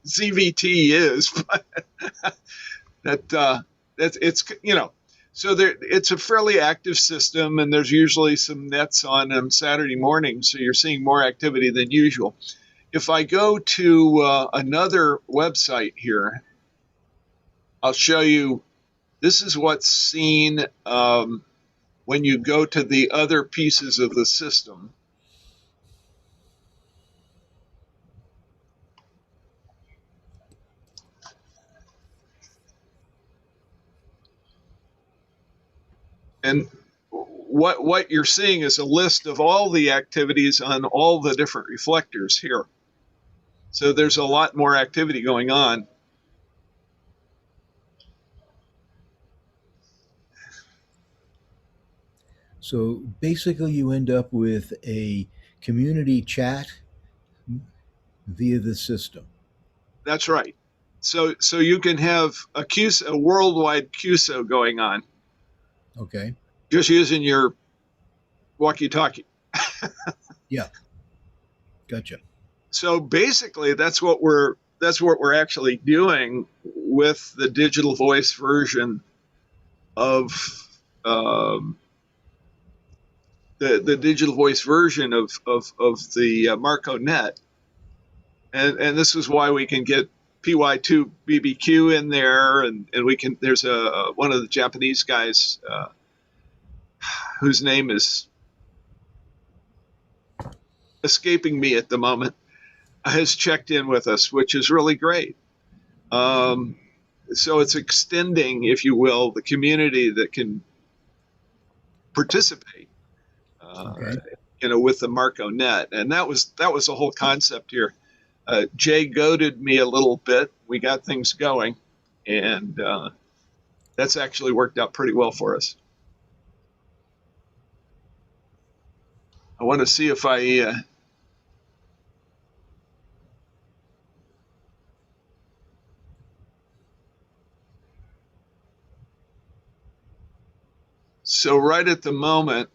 ZVT is, but that's it's, so it's a fairly active system, and there's usually some nets on them Saturday morning, so you're seeing more activity than usual. If I go to another website here, I'll show you. This is what's seen when you go to the other pieces of the system. And what you're seeing is a list of all the activities on all the different reflectors here. So there's a lot more activity going on. So basically, you end up with a community chat via the system. That's right. So you can have a worldwide QSO going on. Okay. Just using your walkie-talkie. Yeah. Gotcha. So basically, that's what we're actually doing with the digital voice version of the digital voice version of the Marco Net, and this is why we can get PY2 BBQ in there, and we can. There's one of the Japanese guys whose name is escaping me at the moment, has checked in with us, which is really great. So it's extending, if you will, the community that can participate, Okay. with the Marco Net, and that was the whole concept here. Jay goaded me a little bit. We got things going, and that's actually worked out pretty well for us. I want to see if I. So right at the moment,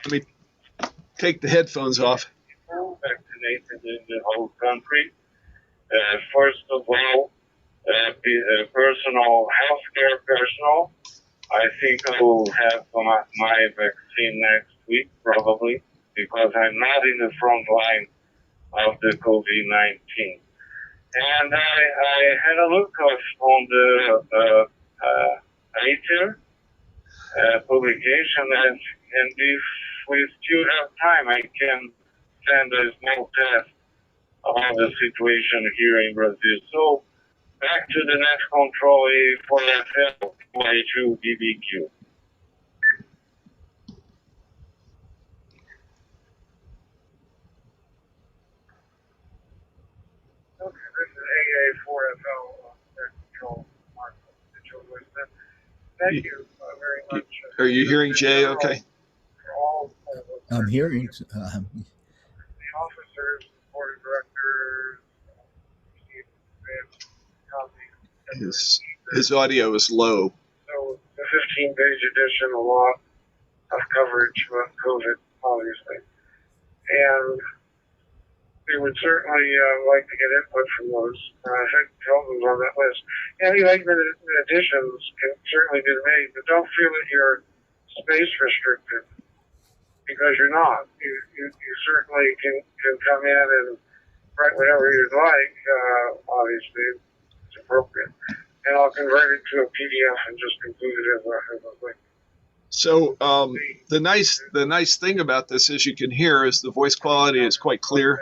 let me take the headphones off. Vaccinated in the whole country. First of all, personal healthcare personnel. I think I will have my vaccine next week, probably, because I'm not in the front line of the COVID-19. And I had a look on the later publication, and if we still have time, I can send a small test on the situation here in Brazil. So back to the next control A4FL, A2 BBQ. Okay, this is AA4FL control digital wisdom. Thank you very much. Are you hearing Jay? Okay. I'm hearing. The officers, board of directors, His audio is low. So the 15-page edition, a lot of coverage on COVID, obviously. And we would certainly like to get input from those. I think Kelvin's on that list. Any additions can certainly be made, but don't feel that you're space restricted, because you're not. You certainly can come in and write whatever you'd like. Obviously, it's appropriate. And I'll convert it to a PDF and just include it as a link. So the nice thing about this, as you can hear, is the voice quality is quite clear.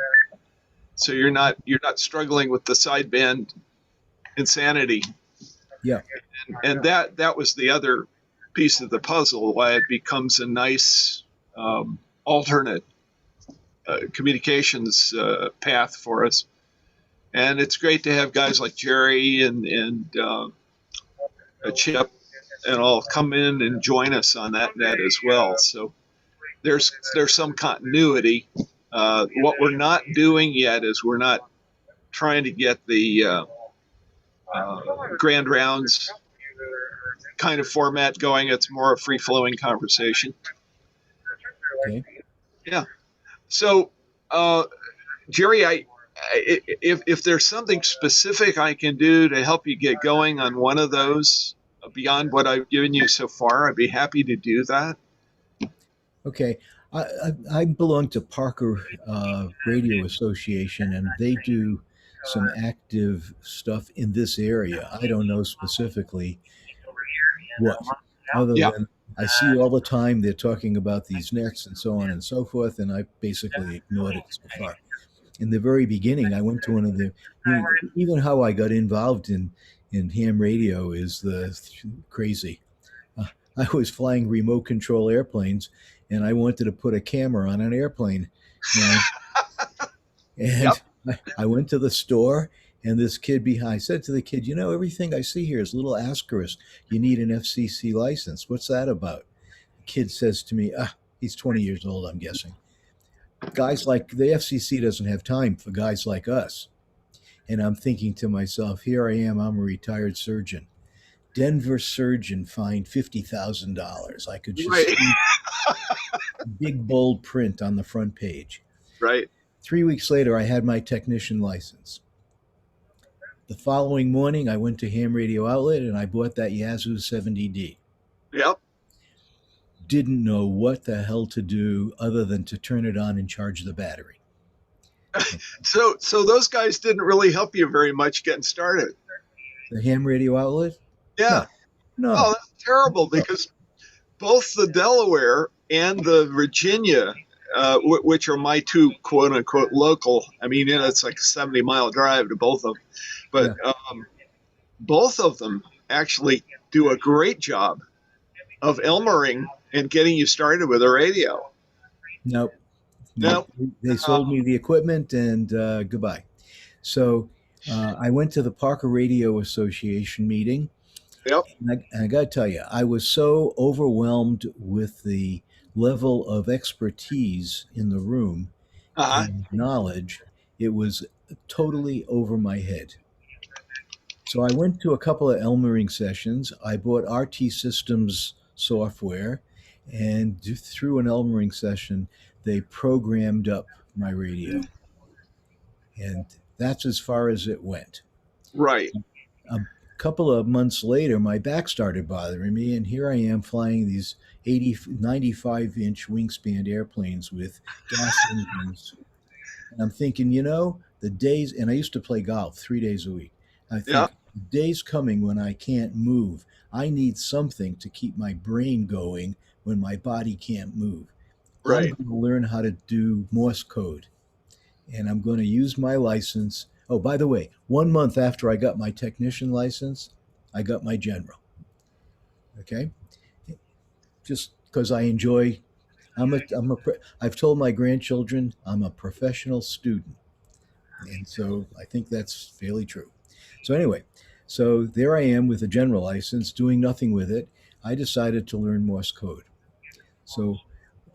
So you're not struggling with the sideband insanity. Yeah. And that was the other piece of the puzzle, why it becomes a nice alternate communications path for us. And it's great to have guys like Jerry and Chip and all come in and join us on that net as well. So there's some continuity. What we're not doing yet is we're not trying to get the grand rounds kind of format going. It's more a free-flowing conversation. Okay. Yeah. So, Jerry, if there's something specific I can do to help you get going on one of those beyond what I've given you so far, I'd be happy to do that. Okay. I belong to Parker Radio Association, and they do some active stuff in this area. I don't know specifically what, other than I see all the time they're talking about these nets and so on and so forth, and I basically ignored it so far. In the very beginning, I went to one of the, even how I got involved in ham radio is crazy. I was flying remote control airplanes, and I wanted to put a camera on an airplane. And I went to the store, and this kid behind, I said to the kid, everything I see here is a little asterisk. You need an FCC license. What's that about? The kid says to me, he's 20 years old, I'm guessing. Guys like the FCC doesn't have time for guys like us. And I'm thinking to myself, here I am, I'm a retired surgeon. Denver surgeon fined $50,000. I could just see big bold print on the front page. Right. 3 weeks later, I had my technician license. The following morning, I went to Ham Radio Outlet and I bought that Yazoo 70D. Yep. Didn't know what the hell to do other than to turn it on and charge the battery. So those guys didn't really help you very much getting started. The Ham Radio Outlet? Yeah. No. Oh, that's terrible, because both the Delaware and the Virginia, which are my two quote unquote local, I mean, it's like a 70-mile drive to both of them, but both of them actually do a great job of Elmering and getting you started with a radio. Nope. They sold me the equipment and goodbye. So I went to the Parker Radio Association meeting, Yep. And I got to tell you, I was so overwhelmed with the level of expertise in the room Uh-huh. and knowledge, it was totally over my head. So I went to a couple of Elmering sessions. I bought RT Systems software, and through an Elmering session, they programmed up my radio. And that's as far as it went. Right. A couple of months later, my back started bothering me, and here I am flying these 80, 95-inch wingspan airplanes with gas engines. And I'm thinking, the days, and I used to play golf 3 days a week. I Yeah. think the days coming when I can't move. I need something to keep my brain going when my body can't move. I'm Right. going to learn how to do Morse code, and I'm going to use my license. Oh, by the way, 1 month after I got my technician license, I got my general. Okay, just because I enjoy. I've told my grandchildren I'm a professional student, and so I think that's fairly true. So anyway, so there I am with a general license, doing nothing with it. I decided to learn Morse code. So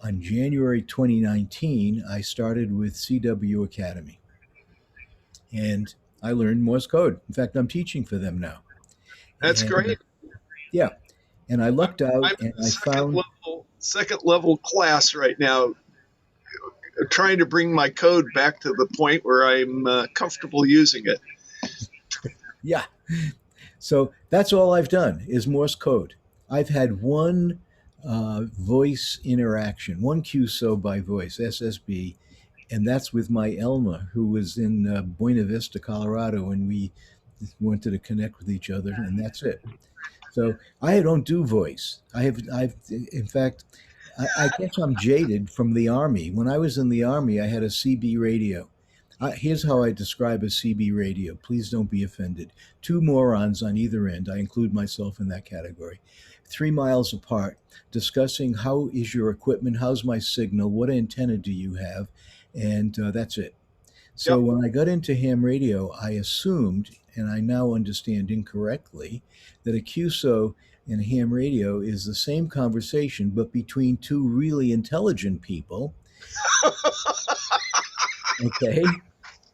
on January 2019, I started with CW Academy, and I learned Morse code. In fact, I'm teaching for them now. That's And great. yeah, and I lucked out I'm in and the I found, second level class right now, trying to bring my code back to the point where I'm comfortable using it. yeah. So that's all I've done is Morse code. I've had one voice interaction, one QSO by voice, SSB, and that's with my Elma, who was in Buena Vista, Colorado, and we wanted to connect with each other, and that's it. So I don't do voice. In fact, I guess I'm jaded from the Army. When I was in the Army, I had a CB radio. Here's how I describe a CB radio. Please don't be offended. Two morons on either end. I include myself in that category. 3 miles apart, discussing how is your equipment, how's my signal, what antenna do you have, and that's it. So Yep. when I got into ham radio, I assumed, and I now understand incorrectly, that a QSO and a ham radio is the same conversation, but between two really intelligent people. Okay.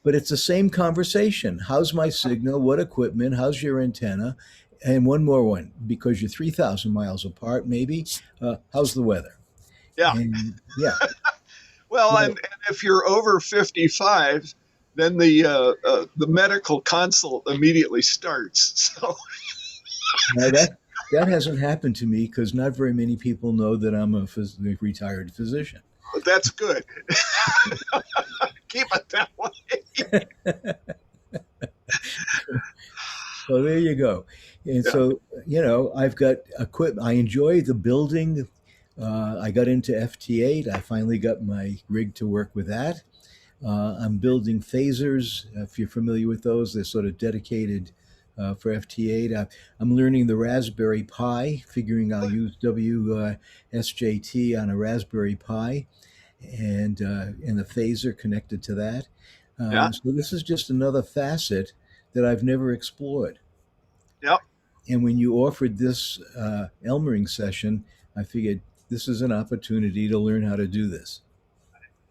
But it's the same conversation. How's my signal? What equipment? How's your antenna? And one more one, because you're 3,000 miles apart, maybe. How's the weather? Yeah. And yeah. Well, Well, and if you're over 55, then the medical consult immediately starts. So now that hasn't happened to me because not very many people know that I'm a retired physician. that's good. Keep it that way. So there you go. And Yeah. so, I've got equipment. I enjoy the building. I got into FT8. I finally got my rig to work with that. I'm building phasers. If you're familiar with those, they're sort of dedicated for FT8. I'm learning the Raspberry Pi, figuring I'll use WSJT on a Raspberry Pi and the phaser connected to that. Yeah. So this is just another facet that I've never explored. Yep. And when you offered this Elmering session, I figured this is an opportunity to learn how to do this.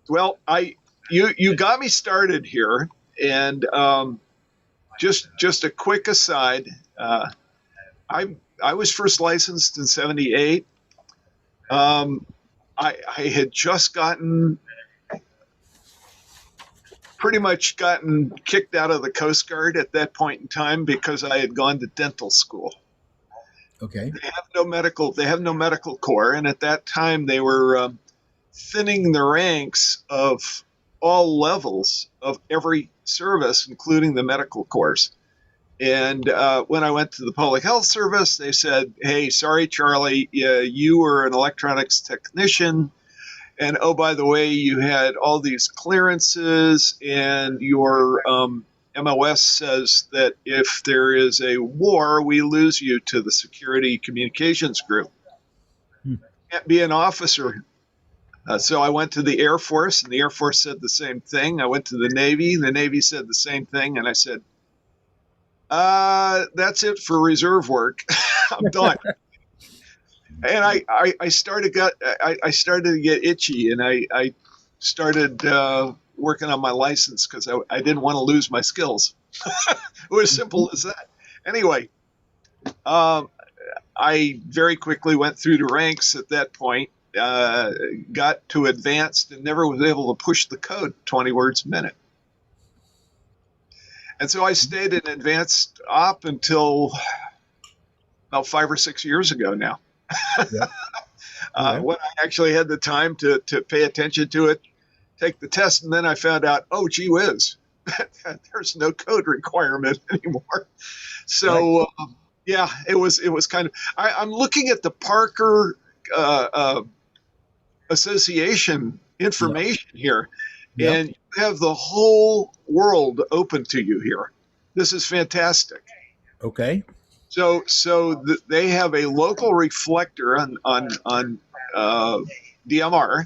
Well, you got me started here, and just a quick aside. I was first licensed in '78. I had just pretty much gotten kicked out of the Coast Guard at that point in time because I had gone to dental school. Okay. They have no medical corps, and at that time they were thinning the ranks of all levels of every service, including the medical corps. And when I went to the public health service, they said, "Hey, sorry, Charlie, you were an electronics technician. And oh, by the way, you had all these clearances, and your MOS says that if there is a war, we lose you to the security communications group. Can't be an officer." So I went to the Air Force, and the Air Force said the same thing. I went to the Navy said the same thing. And I said, That's it for reserve work. I'm done. And I started to get itchy, and I started working on my license because I didn't want to lose my skills. It was simple as that. Anyway, I very quickly went through the ranks at that point, got to advanced, and never was able to push the code 20 words a minute. And so I stayed in advanced op until about 5 or 6 years ago now. Yep. When I actually had the time to pay attention to it, take the test, and then I found out, oh, gee whiz, there's no code requirement anymore. So, yeah, it was kind of. I'm looking at the Parker Association information here, and you have the whole world open to you here. This is fantastic. Okay. So they have a local reflector on DMR.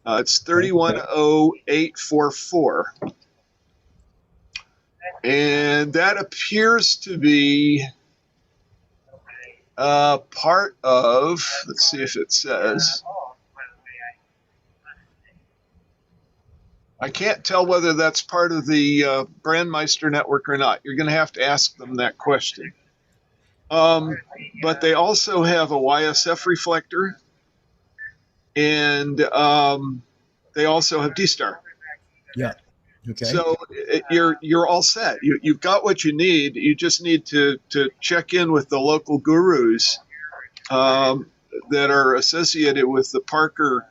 It's 310844. And that appears to be part of, let's see if it says. I can't tell whether that's part of the Brandmeister network or not. You're going to have to ask them that question. But they also have a YSF reflector, and they also have D-Star. Yeah. Okay. So you're all set. You've got what you need. You just need to check in with the local gurus that are associated with the Parker.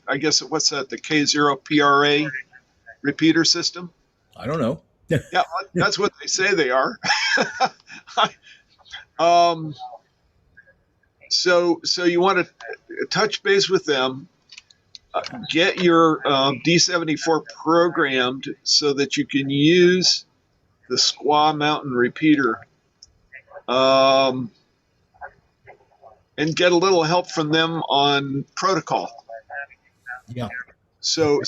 I guess what's that? The K0 PRA repeater system. I don't know. Yeah, that's what they say they are. So you want to touch base with them, get your D74 programmed so that you can use the Squaw Mountain repeater, and get a little help from them on protocol. Yeah. So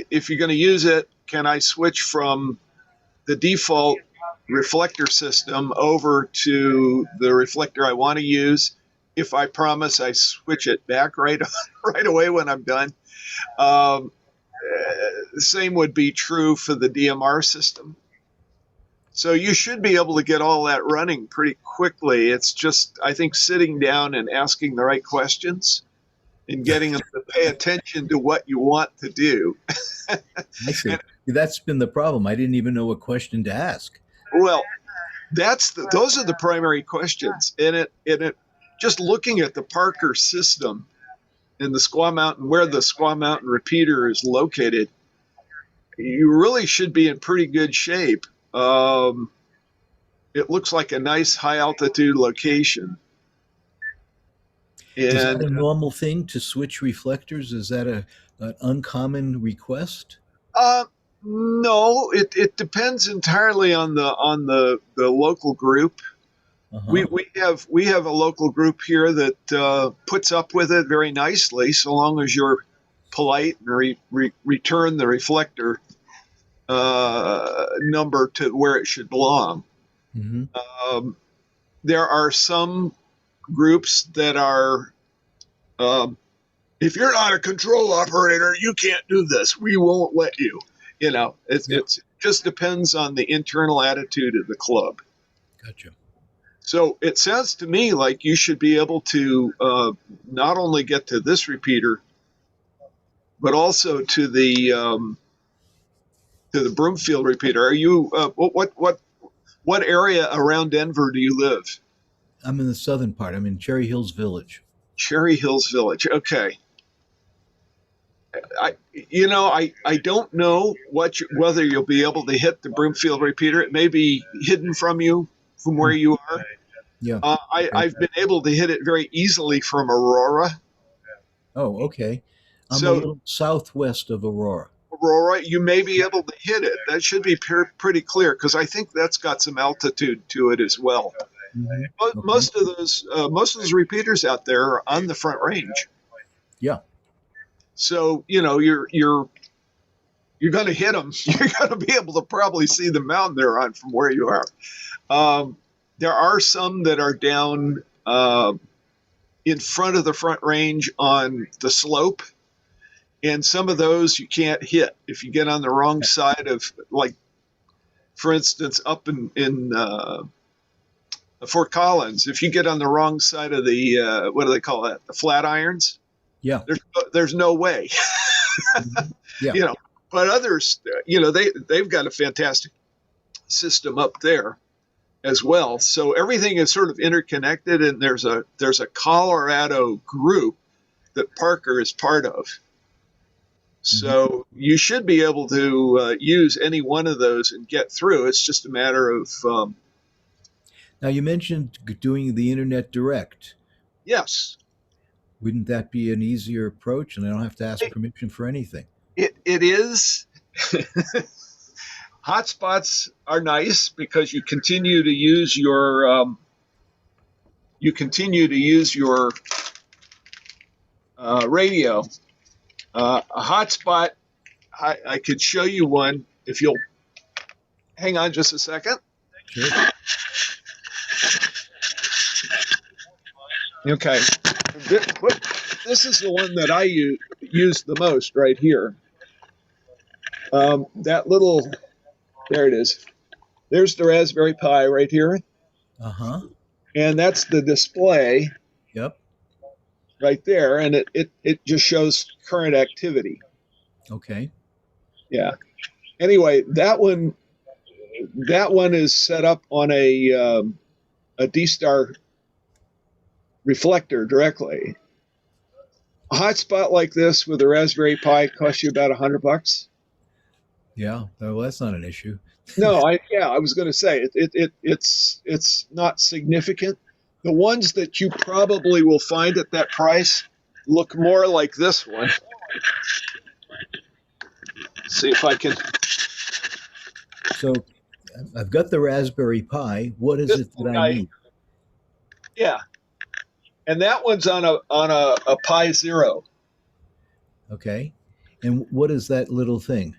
if you're going to use it, can I switch from the default reflector system over to the reflector I want to use? If I promise I switch it back right away when I'm done. The same would be true for the DMR system. So you should be able to get all that running pretty quickly. It's just, I think, sitting down and asking the right questions and getting them to pay attention to what you want to do. I see. That's been the problem. I didn't even know what question to ask. Well, those are the primary questions. And it just looking at the Parker system in the Squaw Mountain, where the Squaw Mountain repeater is located, you really should be in pretty good shape. It looks like a nice high altitude location. Is that a normal thing to switch reflectors? Is that an uncommon request? No, it depends entirely on the local group. Uh-huh. We have a local group here that puts up with it very nicely, so long as you're polite and return the reflector number to where it should belong. Mm-hmm. There are some groups that are, if you're not a control operator, you can't do this. We won't let you. You know, it just depends on the internal attitude of the club. Gotcha. So it sounds to me like you should be able to not only get to this repeater, but also to the Broomfield repeater. Are you what area around Denver do you live? I'm in the southern part. I'm in Cherry Hills Village. Cherry Hills Village. Okay. I don't know whether you'll be able to hit the Broomfield repeater. It may be hidden from you from where you are. Yeah. I've been able to hit it very easily from Aurora. Oh, okay. I'm So- a little southwest of Aurora. Aurora, you may be able to hit it. That should be pretty clear because I think that's got some altitude to it as well. Mm-hmm. But most of those repeaters out there are on the Front Range. Yeah. So you're you're going to hit them. You're going to be able to probably see the mountain they're on from where you are. There are some that are down in front of the Front Range on the slope, and some of those you can't hit if you get on the wrong side of, like, for instance, up in Fort Collins. If you get on the wrong side of the what do they call that? The flat irons. Yeah. There's no way. Yeah. You know, but others, they've got a fantastic system up there as well. So everything is sort of interconnected, and there's a Colorado group that Parker is part of. So you should be able to use any one of those and get through. It's just a matter of Now, you mentioned doing the internet direct. yes. Wouldn't that be an easier approach, and I don't have to ask permission for anything? It is. Hotspots are nice because you continue to use your radio. A hotspot, I could show you one if you'll hang on just a second. Sure. Okay. This is the one that I use the most right here. That little, there it is. There's the Raspberry Pi right here. Uh-huh. And that's the display Yep. right there. And it just shows current activity. Okay. Yeah. Anyway, that one is set up on a D-Star reflector directly. A hotspot like this with a Raspberry Pi costs you about $100. Yeah. Well, that's not an issue. No, I was going to say it's not significant. The ones that you probably will find at that price look more like this one. See if I can. So I've got the Raspberry Pi. What is it that I need? Yeah, and that one's on a Pi Zero. Okay. And what is that little thing?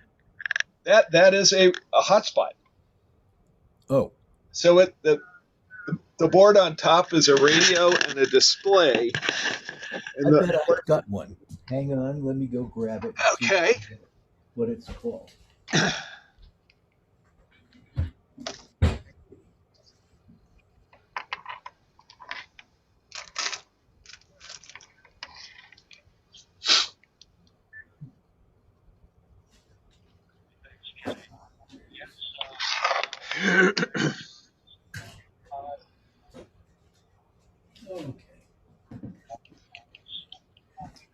That is a hotspot. Oh. So the board on top is a radio and a display. And I bet I've got one. Hang on, let me go grab it. Okay. What it's called. Okay.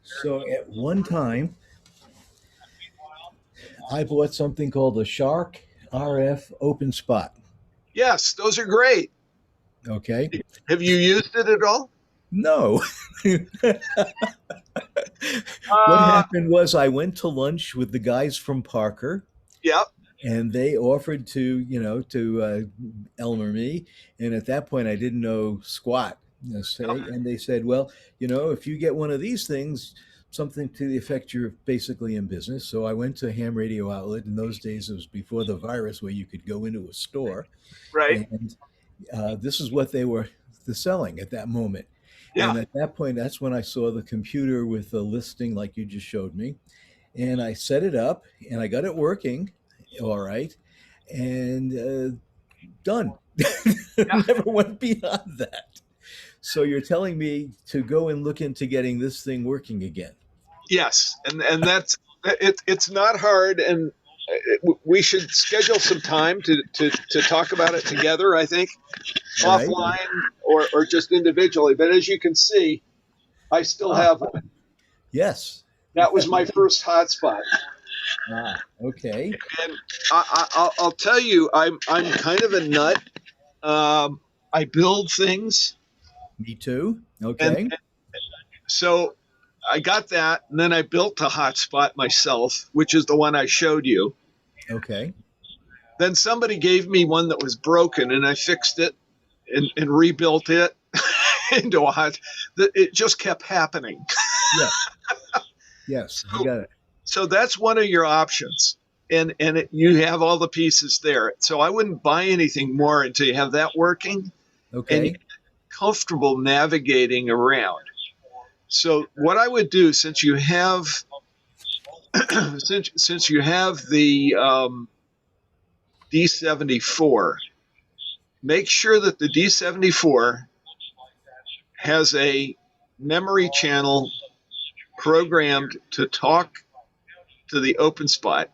So at one time, I bought something called a Shark RF Open Spot. Yes, those are great. Okay. Have you used it at all? No. What happened was I went to lunch with the guys from Parker. Yep. And they offered to Elmer me. And at that point, I didn't know squat. And they said, well, if you get one of these things, something to the effect you're basically in business. So I went to Ham Radio Outlet. In those days, it was before the virus where you could go into a store. Right. And this is what they were selling at that moment. Yeah. And at that point, that's when I saw the computer with the listing like you just showed me. And I set it up and I got it working. All right. And done. Never went beyond that. So you're telling me to go and look into getting this thing working again. Yes. And that's it. It's not hard. And we should schedule some time to talk about it together, I think, All right. offline or just individually. But as you can see, I still have one. Yes. That was my first hotspot. Okay. And I'll tell you, I'm kind of a nut. I build things. Me too. Okay. And so I got that, and then I built a hotspot myself, which is the one I showed you. Okay. Then somebody gave me one that was broken, and I fixed it and rebuilt it into a hot. It just kept happening. Yes. Yes, I got it. So that's one of your options. you have all the pieces there. So I wouldn't buy anything more until you have that working and Okay. you're comfortable navigating around. So what I would do, since you have since you have the D74, make sure that the D74 has a memory channel programmed to talk to the open spot.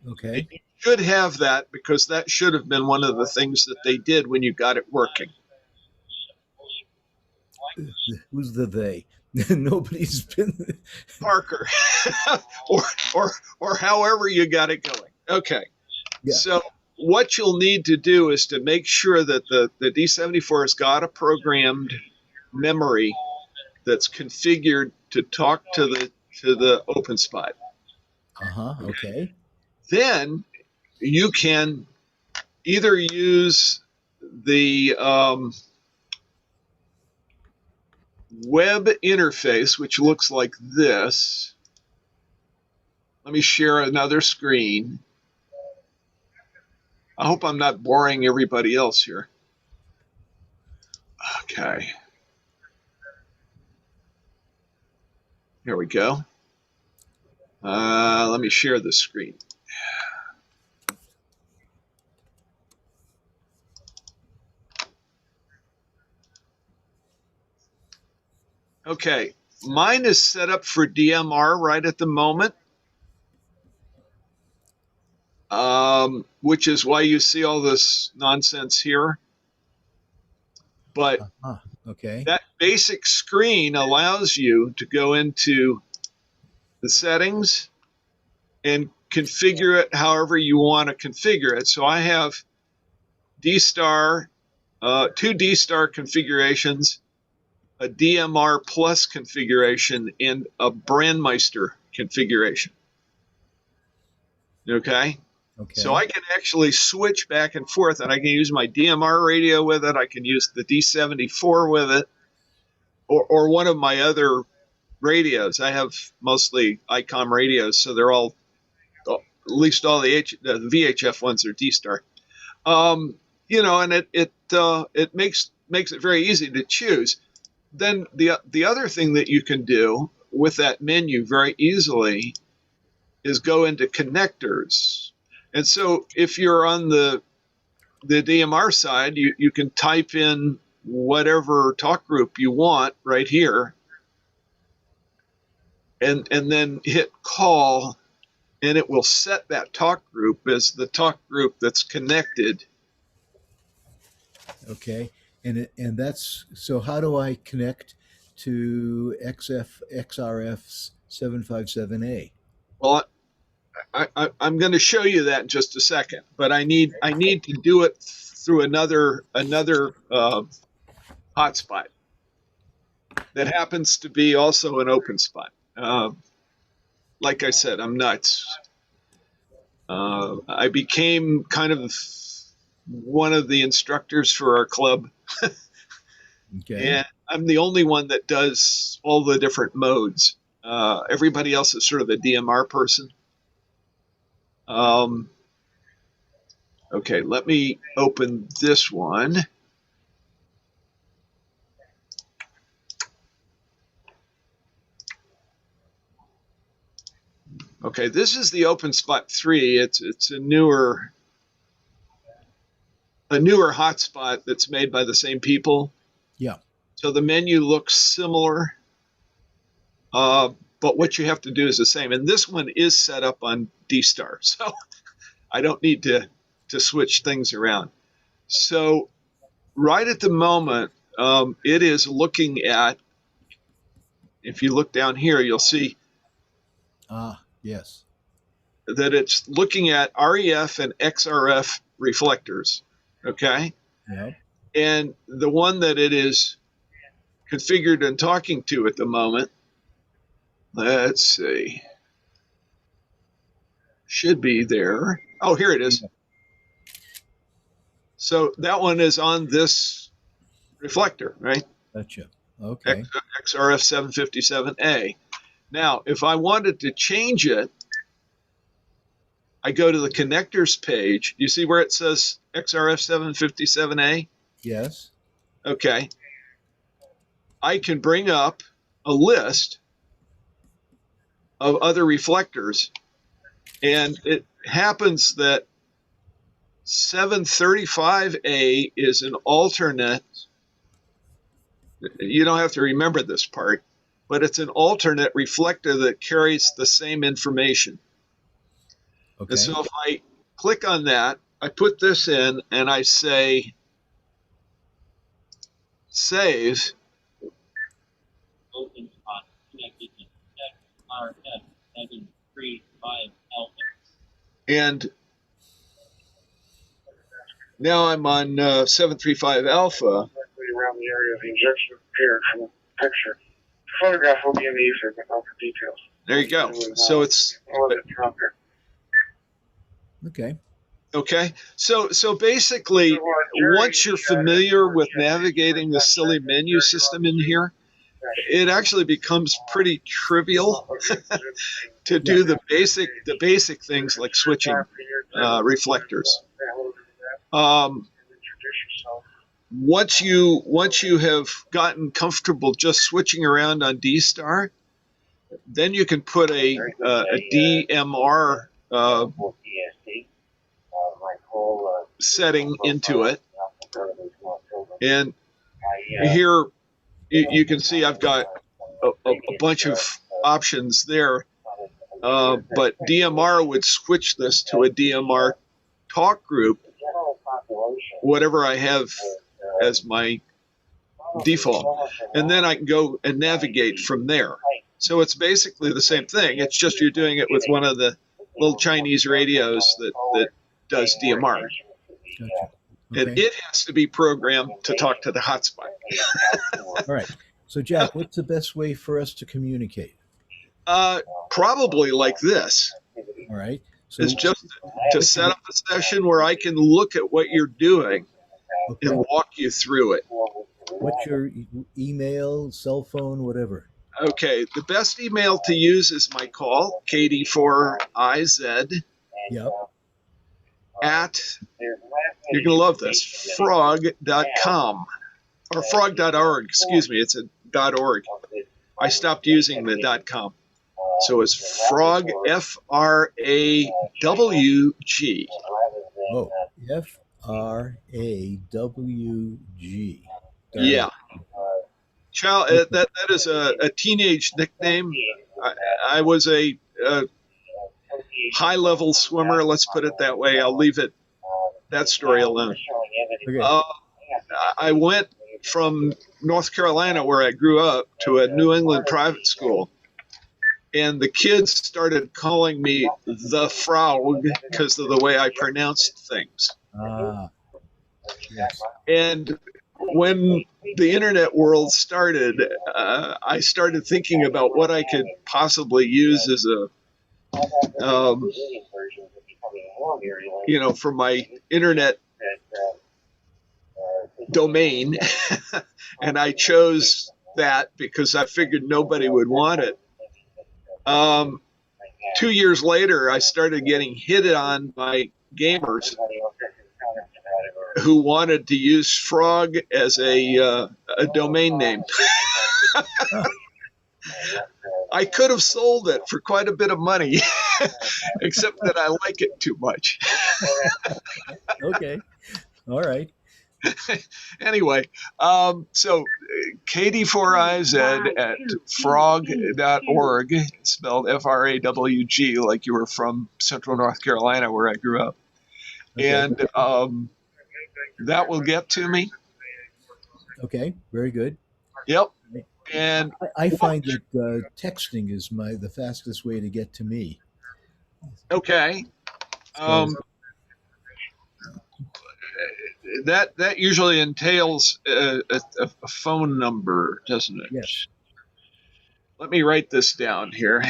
Okay. You should have that because that should have been one of the things that they did when you got it working. Who's the they? Nobody's been. Parker, or or however you got it going. Okay. Yeah. So what you'll need to do is to make sure that the D74 has got a programmed memory that's configured to talk to the open spot. Okay. Then you can either use the web interface, which looks like this. Let me share another screen. I hope I'm not boring everybody else here. Okay. Here we go. Let me share the screen. Okay, mine is set up for DMR right at the moment, which is why you see all this nonsense here. But Okay. that basic screen allows you to go into the settings and configure it however you want to configure it. So I have D-Star, two D-Star configurations, a DMR Plus configuration, and a Brandmeister configuration. Okay? Okay. So I can actually switch back and forth, and I can use my DMR radio with it. I can use the D74 with it, or one of my other radios. I have mostly ICOM radios, so they're all, at least all the VHF ones are D-Star. You know, and it makes it very easy to choose. Then the other thing that you can do with that menu very easily is go into connectors. And so if you're on the DMR side, you can type in whatever talk group you want right here and then hit call, and it will set that talk group as the talk group that's connected. Okay. And that's so. How do I connect to XRF's 757A? Well, I'm going to show you that in just a second, but I need to do it through another hotspot that happens to be also an open spot. Like I said, I'm nuts. I became kind of one of the instructors for our club. Okay. And I'm the only one that does all the different modes. Everybody else is sort of a DMR person. Okay, let me open this one. Okay, this is the OpenSpot 3. It's a newer hotspot that's made by the same people. Yeah. So the menu looks similar, but what you have to do is the same. And this one is set up on D-Star, so I don't need to switch things around. So right at the moment, it is looking at, if you look down here, you'll see Yes. that it's looking at REF and XRF reflectors, okay? Yep. And the one that it is configured and talking to at the moment, let's see, should be there. Oh, here it is. So that one is on this reflector, right? Gotcha. Okay. XRF 757A. Now, if I wanted to change it, I go to the connectors page. You see where it says XRF757A? Yes. Okay. I can bring up a list of other reflectors, and it happens that 735A is an alternate. You don't have to remember this part, but it's an alternate reflector that carries the same information. Okay. And so if I click on that, I put this in and I say save. And now I'm on 735 alpha. Around the area of the injection appeared from the picture. The photograph will be in the ether, but not the details. There you go. So it's Okay. okay. So basically, once you're familiar with navigating the silly menu system in here, it actually becomes pretty trivial to do the basic things like switching reflectors. Once you have gotten comfortable just switching around on D-Star, then you can put a DMR setting into it. And here you can see I've got a bunch of options there. But DMR would switch this to a DMR talk group, whatever I have as my default. And then I can go and navigate from there. So it's basically the same thing. It's just you're doing it with one of the little Chinese radios that does DMR. Gotcha. And Okay. it has to be programmed to talk to the hotspot. All right. So, Jack, what's the best way for us to communicate? Probably like this. All right. So It's just to set up a session where I can look at what you're doing okay. and walk you through it. What's your email, cell phone, whatever? Okay, the best email to use is my call, KD4IZ, Yep. at, you're going to love this, frog.com, or frog.org, excuse me, it's a .org. I stopped using the .com. So it's frog, F-R-A-W-G. Oh, F-R-A-W-G. Yeah. Child, that is a teenage nickname. I was a high-level swimmer, let's put it that way. I'll leave that story alone. Okay. I went from North Carolina, where I grew up, to a New England private school. And the kids started calling me the Frog because of the way I pronounced things. Yes. And when the internet world started, I started thinking about what I could possibly use as a, for my internet domain. And I chose that because I figured nobody would want it. 2 years later, I started getting hit on by gamers who wanted to use Frog as a domain name. I could have sold it for quite a bit of money, except that I like it too much. Okay. All right. Anyway, so KD4IZ at frog.org, spelled F-R-A-W-G, like you were from Central North Carolina, where I grew up. Okay. And that will get to me. Okay. Very good. Yep. And I find that texting is the fastest way to get to me. okay. So, That usually entails a phone number, doesn't it? yes. Let me write this down here.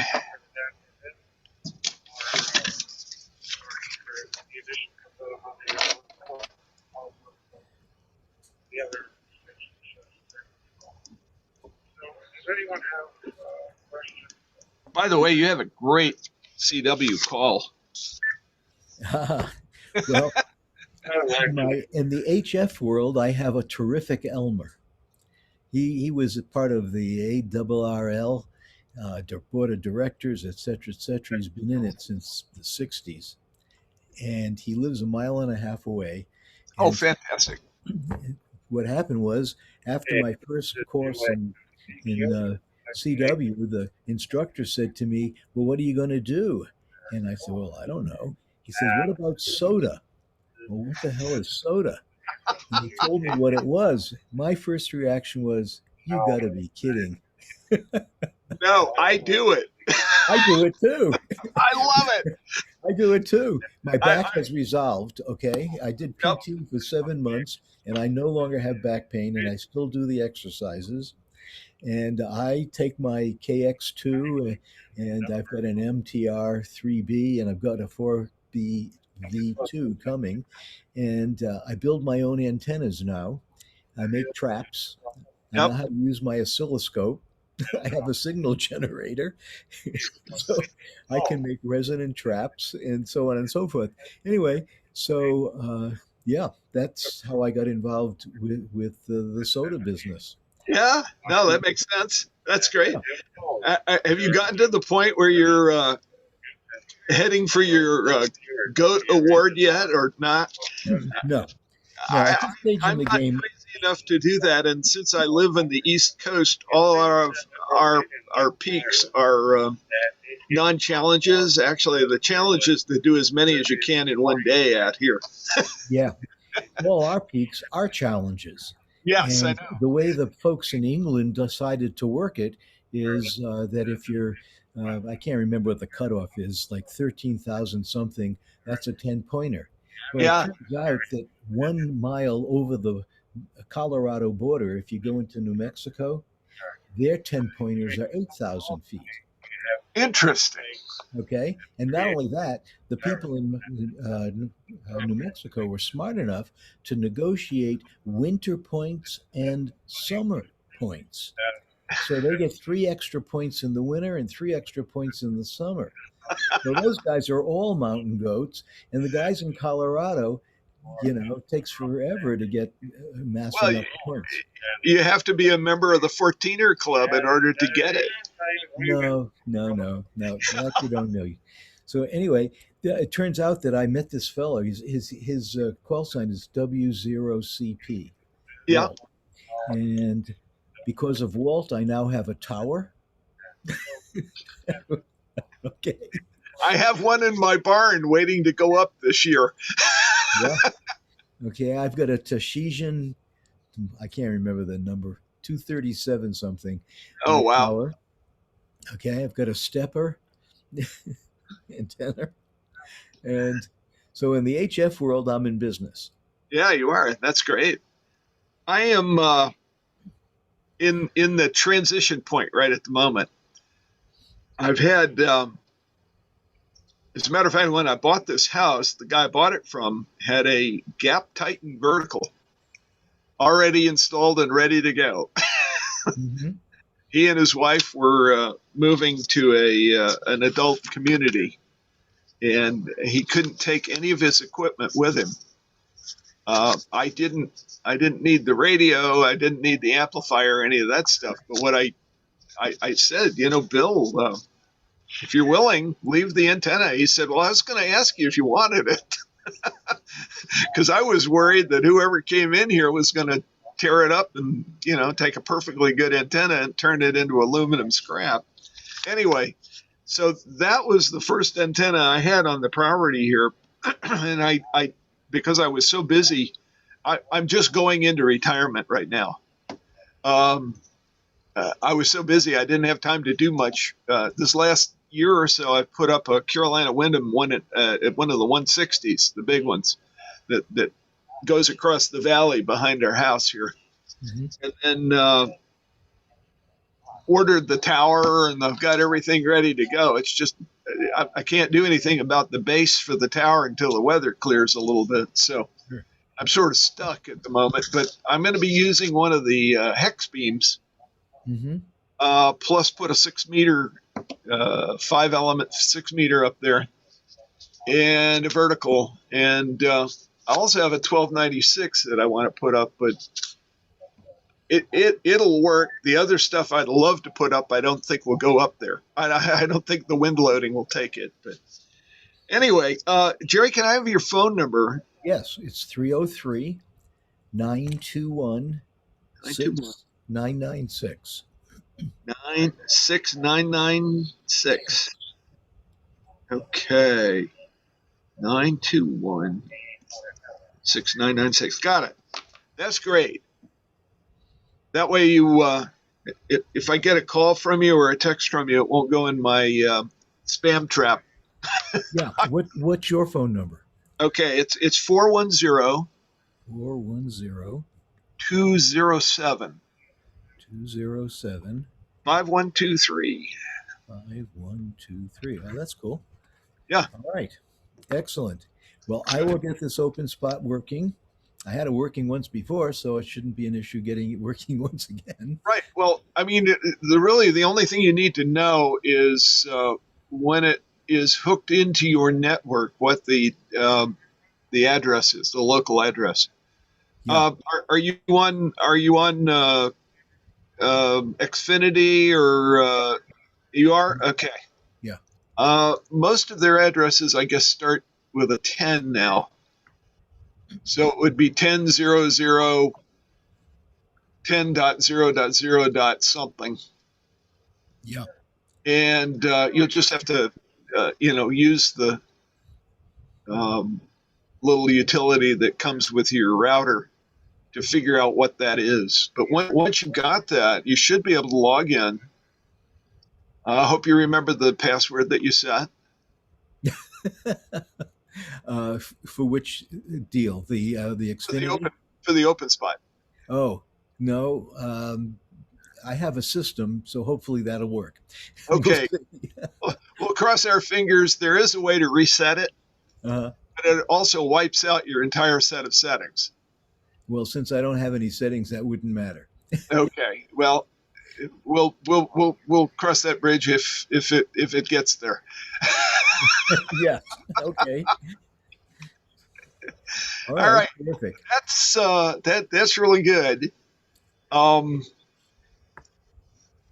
Does anyone have questions? By the way, you have a great CW call. Well, I like in the HF world, I have a terrific Elmer. He was a part of the ARRL board of directors, et cetera, et cetera. He's been in it since the 60s. And he lives a mile and a half away. Oh, And fantastic. what happened was, after my first course in CW, the instructor said to me, "Well, what are you going to do?" And I said, "Well, I don't know." He says, "What about soda?" Well, what the hell is soda? And he told me what it was. My first reaction was, "You got to be kidding." No, I do it. I do it too. I love it. I do it too. My back I- has resolved. Okay. I did Yep. PT for 7 months and I no longer have back pain and I still do the exercises. And I take my KX2 and I've got an MTR 3B and I've got a 4B V2 coming. And I build my own antennas now. I make traps. I know Yep. how to use my oscilloscope. I have a signal generator, so I can make resonant traps and so on and so forth. Anyway, so yeah, that's how I got involved with the soda business. Yeah, no, that makes sense. That's great. Have you gotten to the point where you're heading for your GOAT award yet, or not? No, at this stage in I'm the not game, crazy enough to do that, and since I live in the East Coast, all of our peaks are non-challenges. Actually, the challenge is to do as many as you can in one day out here. yeah, well, our peaks are challenges. Yes, I And know. the way the folks in England decided to work it is that if you're, I can't remember what the cutoff is, like 13,000 something, that's a 10-pointer. Well, Yeah. it turns out that 1 mile over the Colorado border, if you go into New Mexico, their 10-pointers are 8,000 feet. Interesting. Okay. And not only that, the people in New Mexico were smart enough to negotiate winter points and summer points. So they get 3 extra points in the winter and 3 extra points in the summer. So those guys are all mountain goats. And the guys in Colorado, it takes forever to get mass Well, enough points. You have to be a member of the 14er club in order to get it. No, that you don't know. So anyway, it turns out that I met this fellow. His call sign is W0CP. Yeah. Walt. And because of Walt, I now have a tower. Okay. I have one in my barn waiting to go up this year. Yeah. Okay, I've got a Tashijan, I can't remember the number, 237 something. Oh, wow. Tower. Okay, I've got a stepper antenna. And so in the HF world, I'm in business. Yeah, you are. That's great. I am in the transition point right at the moment. I've had, as a matter of fact, when I bought this house, the guy I bought it from had a Gap Titan vertical already installed and ready to go. Mm-hmm. He and his wife were moving to an adult community, and he couldn't take any of his equipment with him. I didn't need the radio, I didn't need the amplifier, any of that stuff. But what I said, Bill, if you're willing, leave the antenna. He said, well, I was going to ask you if you wanted it, because I was worried that whoever came in here was going to tear it up and, take a perfectly good antenna and turn it into aluminum scrap. Anyway, so that was the first antenna I had on the property here. And I because I was so busy, I'm just going into retirement right now. I was so busy, I didn't have time to do much. This last year or so, I put up a Carolina Wyndham one at one of the 160s, the big ones that goes across the valley behind our house here. Mm-hmm. And then ordered the tower, and I've got everything ready to go. It's just I can't do anything about the base for the tower until the weather clears a little bit. So sure. I'm sort of stuck at the moment, but I'm going to be using one of the hex beams, mm-hmm. Plus put a 6-meter 5 element, 6 meter up there, and a vertical. And I also have a 1296 that I want to put up, but it'll work. The other stuff I'd love to put up, I don't think will go up there. I don't think the wind loading will take it. But anyway, Jerry, can I have your phone number? Yes, it's 303 921 6996. 96996. Okay. 921 6996. Got it. That's great. That way you if I get a call from you or a text from you, it won't go in my spam trap. Yeah. What's your phone number? Okay, it's 410 410 207 207 5123. 5123. Oh, that's cool. Yeah. All right. Excellent. Well, I will get this open spot working. I had it working once before, so it shouldn't be an issue getting it working once again. Right. Well, I mean, the only thing you need to know is when it is hooked into your network, what the address is, the local address. Yeah. Are you on Xfinity or you are? Okay. Yeah. Most of their addresses, I guess, start with a 10 now. So it would be 10.00, 10.0.0. something. Yeah. And you'll just have to, use the little utility that comes with your router to figure out what that is. But once you've got that, you should be able to log in. I hope you remember the password that you set. For which deal? The Xfinity? For the open spot. Oh, no. I have a system, so hopefully that'll work. Okay. We'll cross our fingers. There is a way to reset it, but it also wipes out your entire set of settings. Well, since I don't have any settings, that wouldn't matter. Okay. Well, we'll cross that bridge if it gets there. Yeah. Okay. All right. Perfect. That's really good.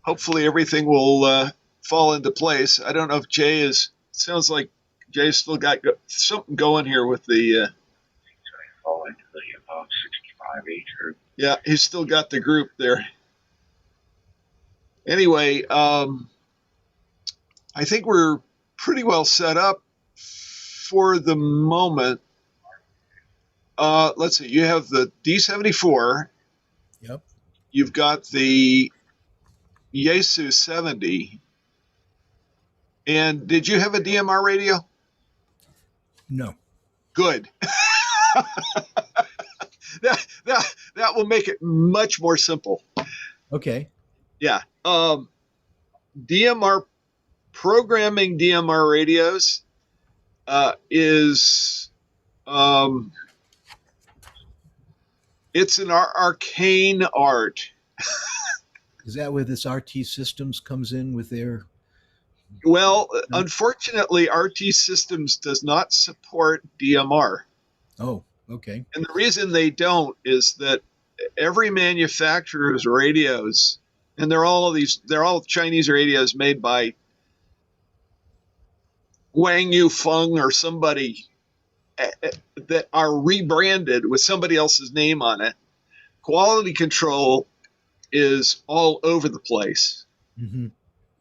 Hopefully everything will fall into place. I don't know if Jay sounds like Jay's still got something going here with the Fall into the 65 age group. Yeah, he's still got the group there. Anyway, I think we're pretty well set up for the moment. Let's see. You have the D74. Yep. You've got the Yaesu 70. And did you have a DMR radio? No. Good. that will make it much more simple. Okay. Yeah. DMR programming DMR radios is it's an arcane art. Is that where this RT Systems comes in with their? Well, unfortunately, RT Systems does not support DMR. Oh, okay. And the reason they don't is that every manufacturer's radios, and they're all Chinese radios made by Wang Yufeng or somebody that are rebranded with somebody else's name on it. Quality control is all over the place. Mm-hmm.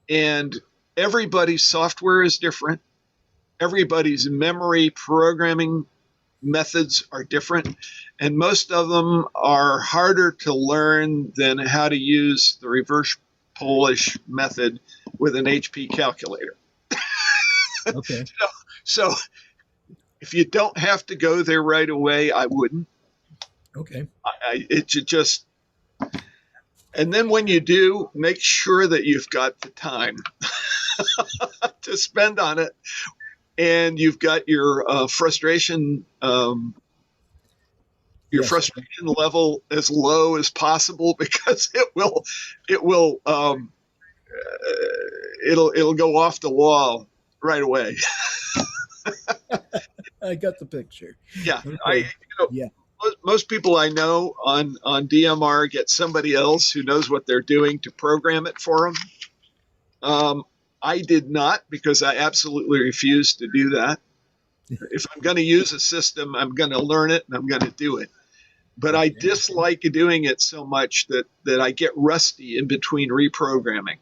And everybody's software is different. Everybody's memory programming methods are different. And most of them are harder to learn than how to use the reverse Polish method with an HP calculator. Okay. So if you don't have to go there right away, I wouldn't. Okay. It should just, and then when you do, make sure that you've got the time to spend on it, and you've got your frustration, frustration level as low as possible, because it will it'll go off the wall right away. I got the picture. Yeah, Okay. Yeah. most people I know on DMR get somebody else who knows what they're doing to program it for them. I did not, because I absolutely refused to do that. If I'm going to use a system, I'm going to learn it and I'm going to do it. But I dislike doing it so much that I get rusty in between reprogramming.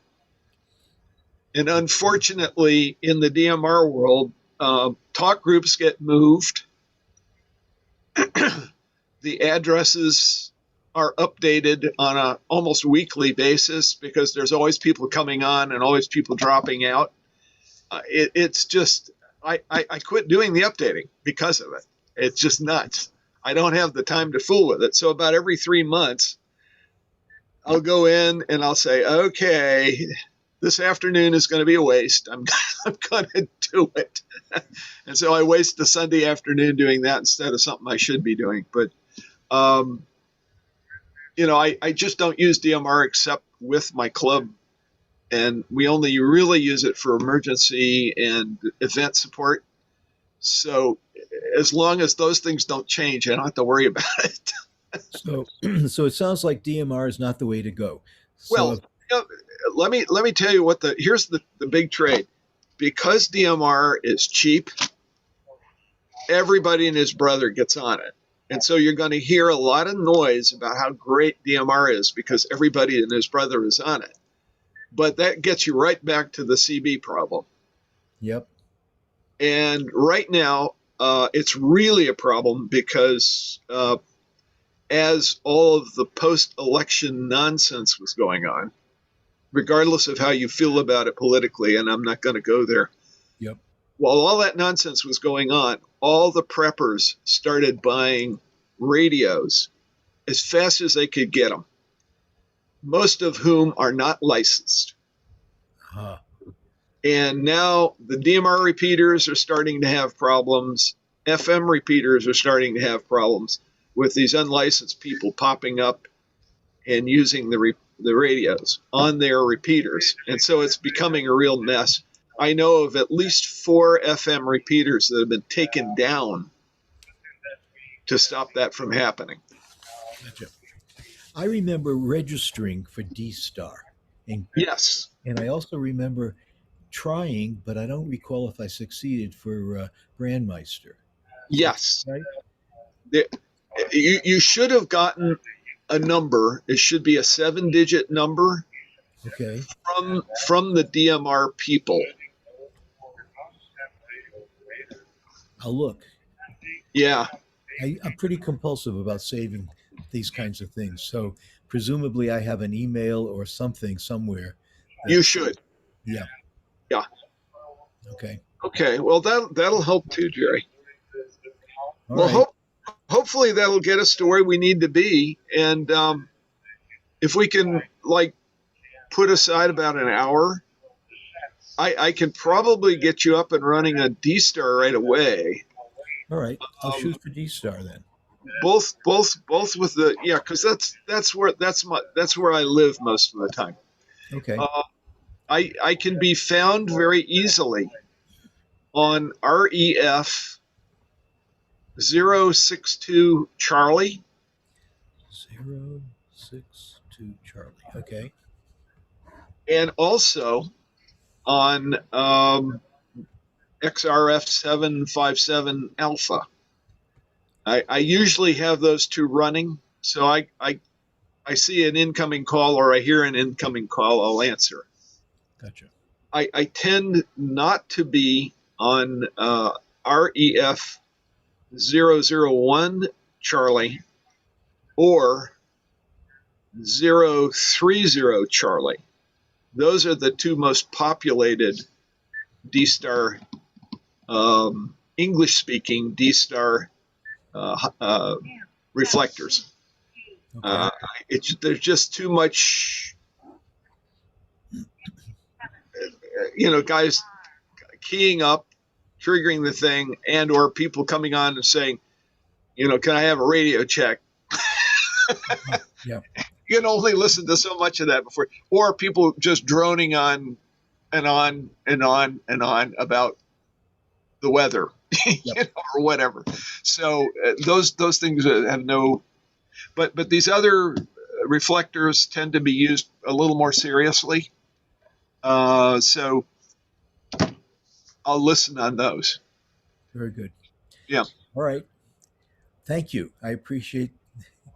And unfortunately, in the DMR world, talk groups get moved. The addresses are updated on a almost weekly basis because there's always people coming on and always people dropping out. It's just, I quit doing the updating because of it. It's just nuts. I don't have the time to fool with it. So about every 3 months, I'll go in and I'll say, okay, this afternoon is going to be a waste. I'm going to do it. And so I waste the Sunday afternoon doing that instead of something I should be doing. But, I just don't use DMR except with my club. And we only really use it for emergency and event support. So as long as those things don't change, I don't have to worry about it. So it sounds like DMR is not the way to go. Well, let me tell you here's the big trade. Because DMR is cheap, everybody and his brother gets on it. And so you're going to hear a lot of noise about how great DMR is because everybody and his brother is on it. But that gets you right back to the CB problem. Yep. And right now, it's really a problem because as all of the post-election nonsense was going on, regardless of how you feel about it politically, and I'm not going to go there. Yep. While all that nonsense was going on, all the preppers started buying radios as fast as they could get them, most of whom are not licensed. Huh. And now the DMR repeaters are starting to have problems. FM repeaters are starting to have problems with these unlicensed people popping up and using the radios on their repeaters. And so it's becoming a real mess. I know of at least 4 FM repeaters that have been taken down to stop that from happening. Gotcha. I remember registering for D-Star. Yes. And I also remember trying, but I don't recall if I succeeded for Brandmeister. Yes. Right? You should have gotten a number. It should be a 7-digit number. Okay. From the DMR people. I'll look. Yeah. I'm pretty compulsive about saving these kinds of things. So presumably I have an email or something somewhere. You should. Yeah. Yeah. Okay. Okay. Well, that'll help too, Jerry. All well, right. hopefully that'll get us to where we need to be. And if we can put aside about an hour, I can probably get you up and running a D-Star right away. All right. I'll shoot for D-Star then. Both with the because that's where I live most of the time. Okay. I can be found very easily on REF 062 Charlie. 062 Charlie. Okay. And also on XRF 757 Alpha. I usually have those two running, so I see an incoming call or I hear an incoming call, I'll answer. Gotcha. I tend not to be on REF 001 Charlie or 030 Charlie. Those are the two most populated D-Star, English-speaking D-Star reflectors. Okay. There's just too much, guys keying up, triggering the thing, and or people coming on and saying, can I have a radio check? Yeah. You can only listen to so much of that before, or people just droning on and on and on and on about the weather, Yep. or whatever. So those things have no. But these other reflectors tend to be used a little more seriously. So I'll listen on those. Very good. Yeah. All right. Thank you. I appreciate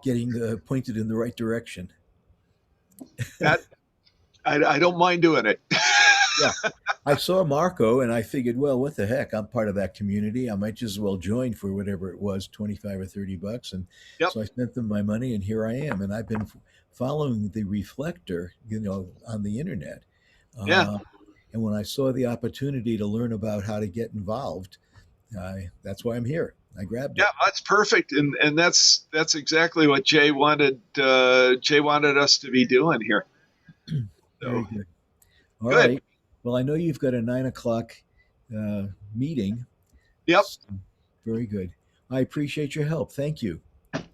getting pointed in the right direction. That I don't mind doing it. Yeah. I saw Marco and I figured, well, what the heck? I'm part of that community. I might just as well join for whatever it was, 25 or $30. And Yep. so I sent them my money and here I am. And I've been following the reflector, on the internet. Yeah. And when I saw the opportunity to learn about how to get involved, that's why I'm here. I grabbed Yeah, it. that's perfect, and that's exactly what Jay wanted. Jay wanted us to be doing here. Very So good. All good. right. Well, I know you've got a 9 o'clock meeting. Yep. So, very good. I appreciate your help. Thank you.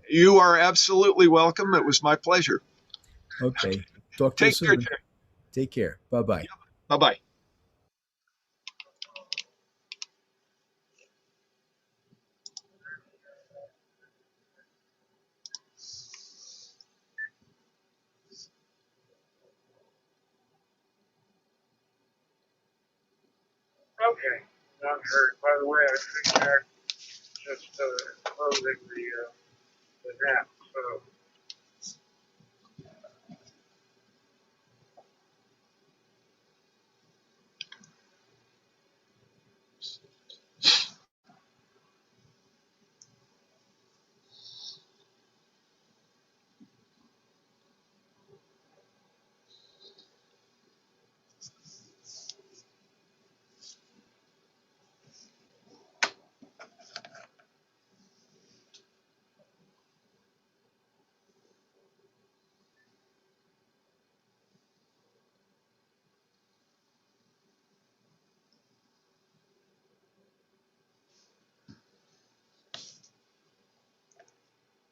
You are absolutely welcome. It was my pleasure. Okay. Talk to you Take care, soon. Jay. Take care. Bye bye. Bye bye. Okay, not heard. By the way, I think Jack just closing the nap. So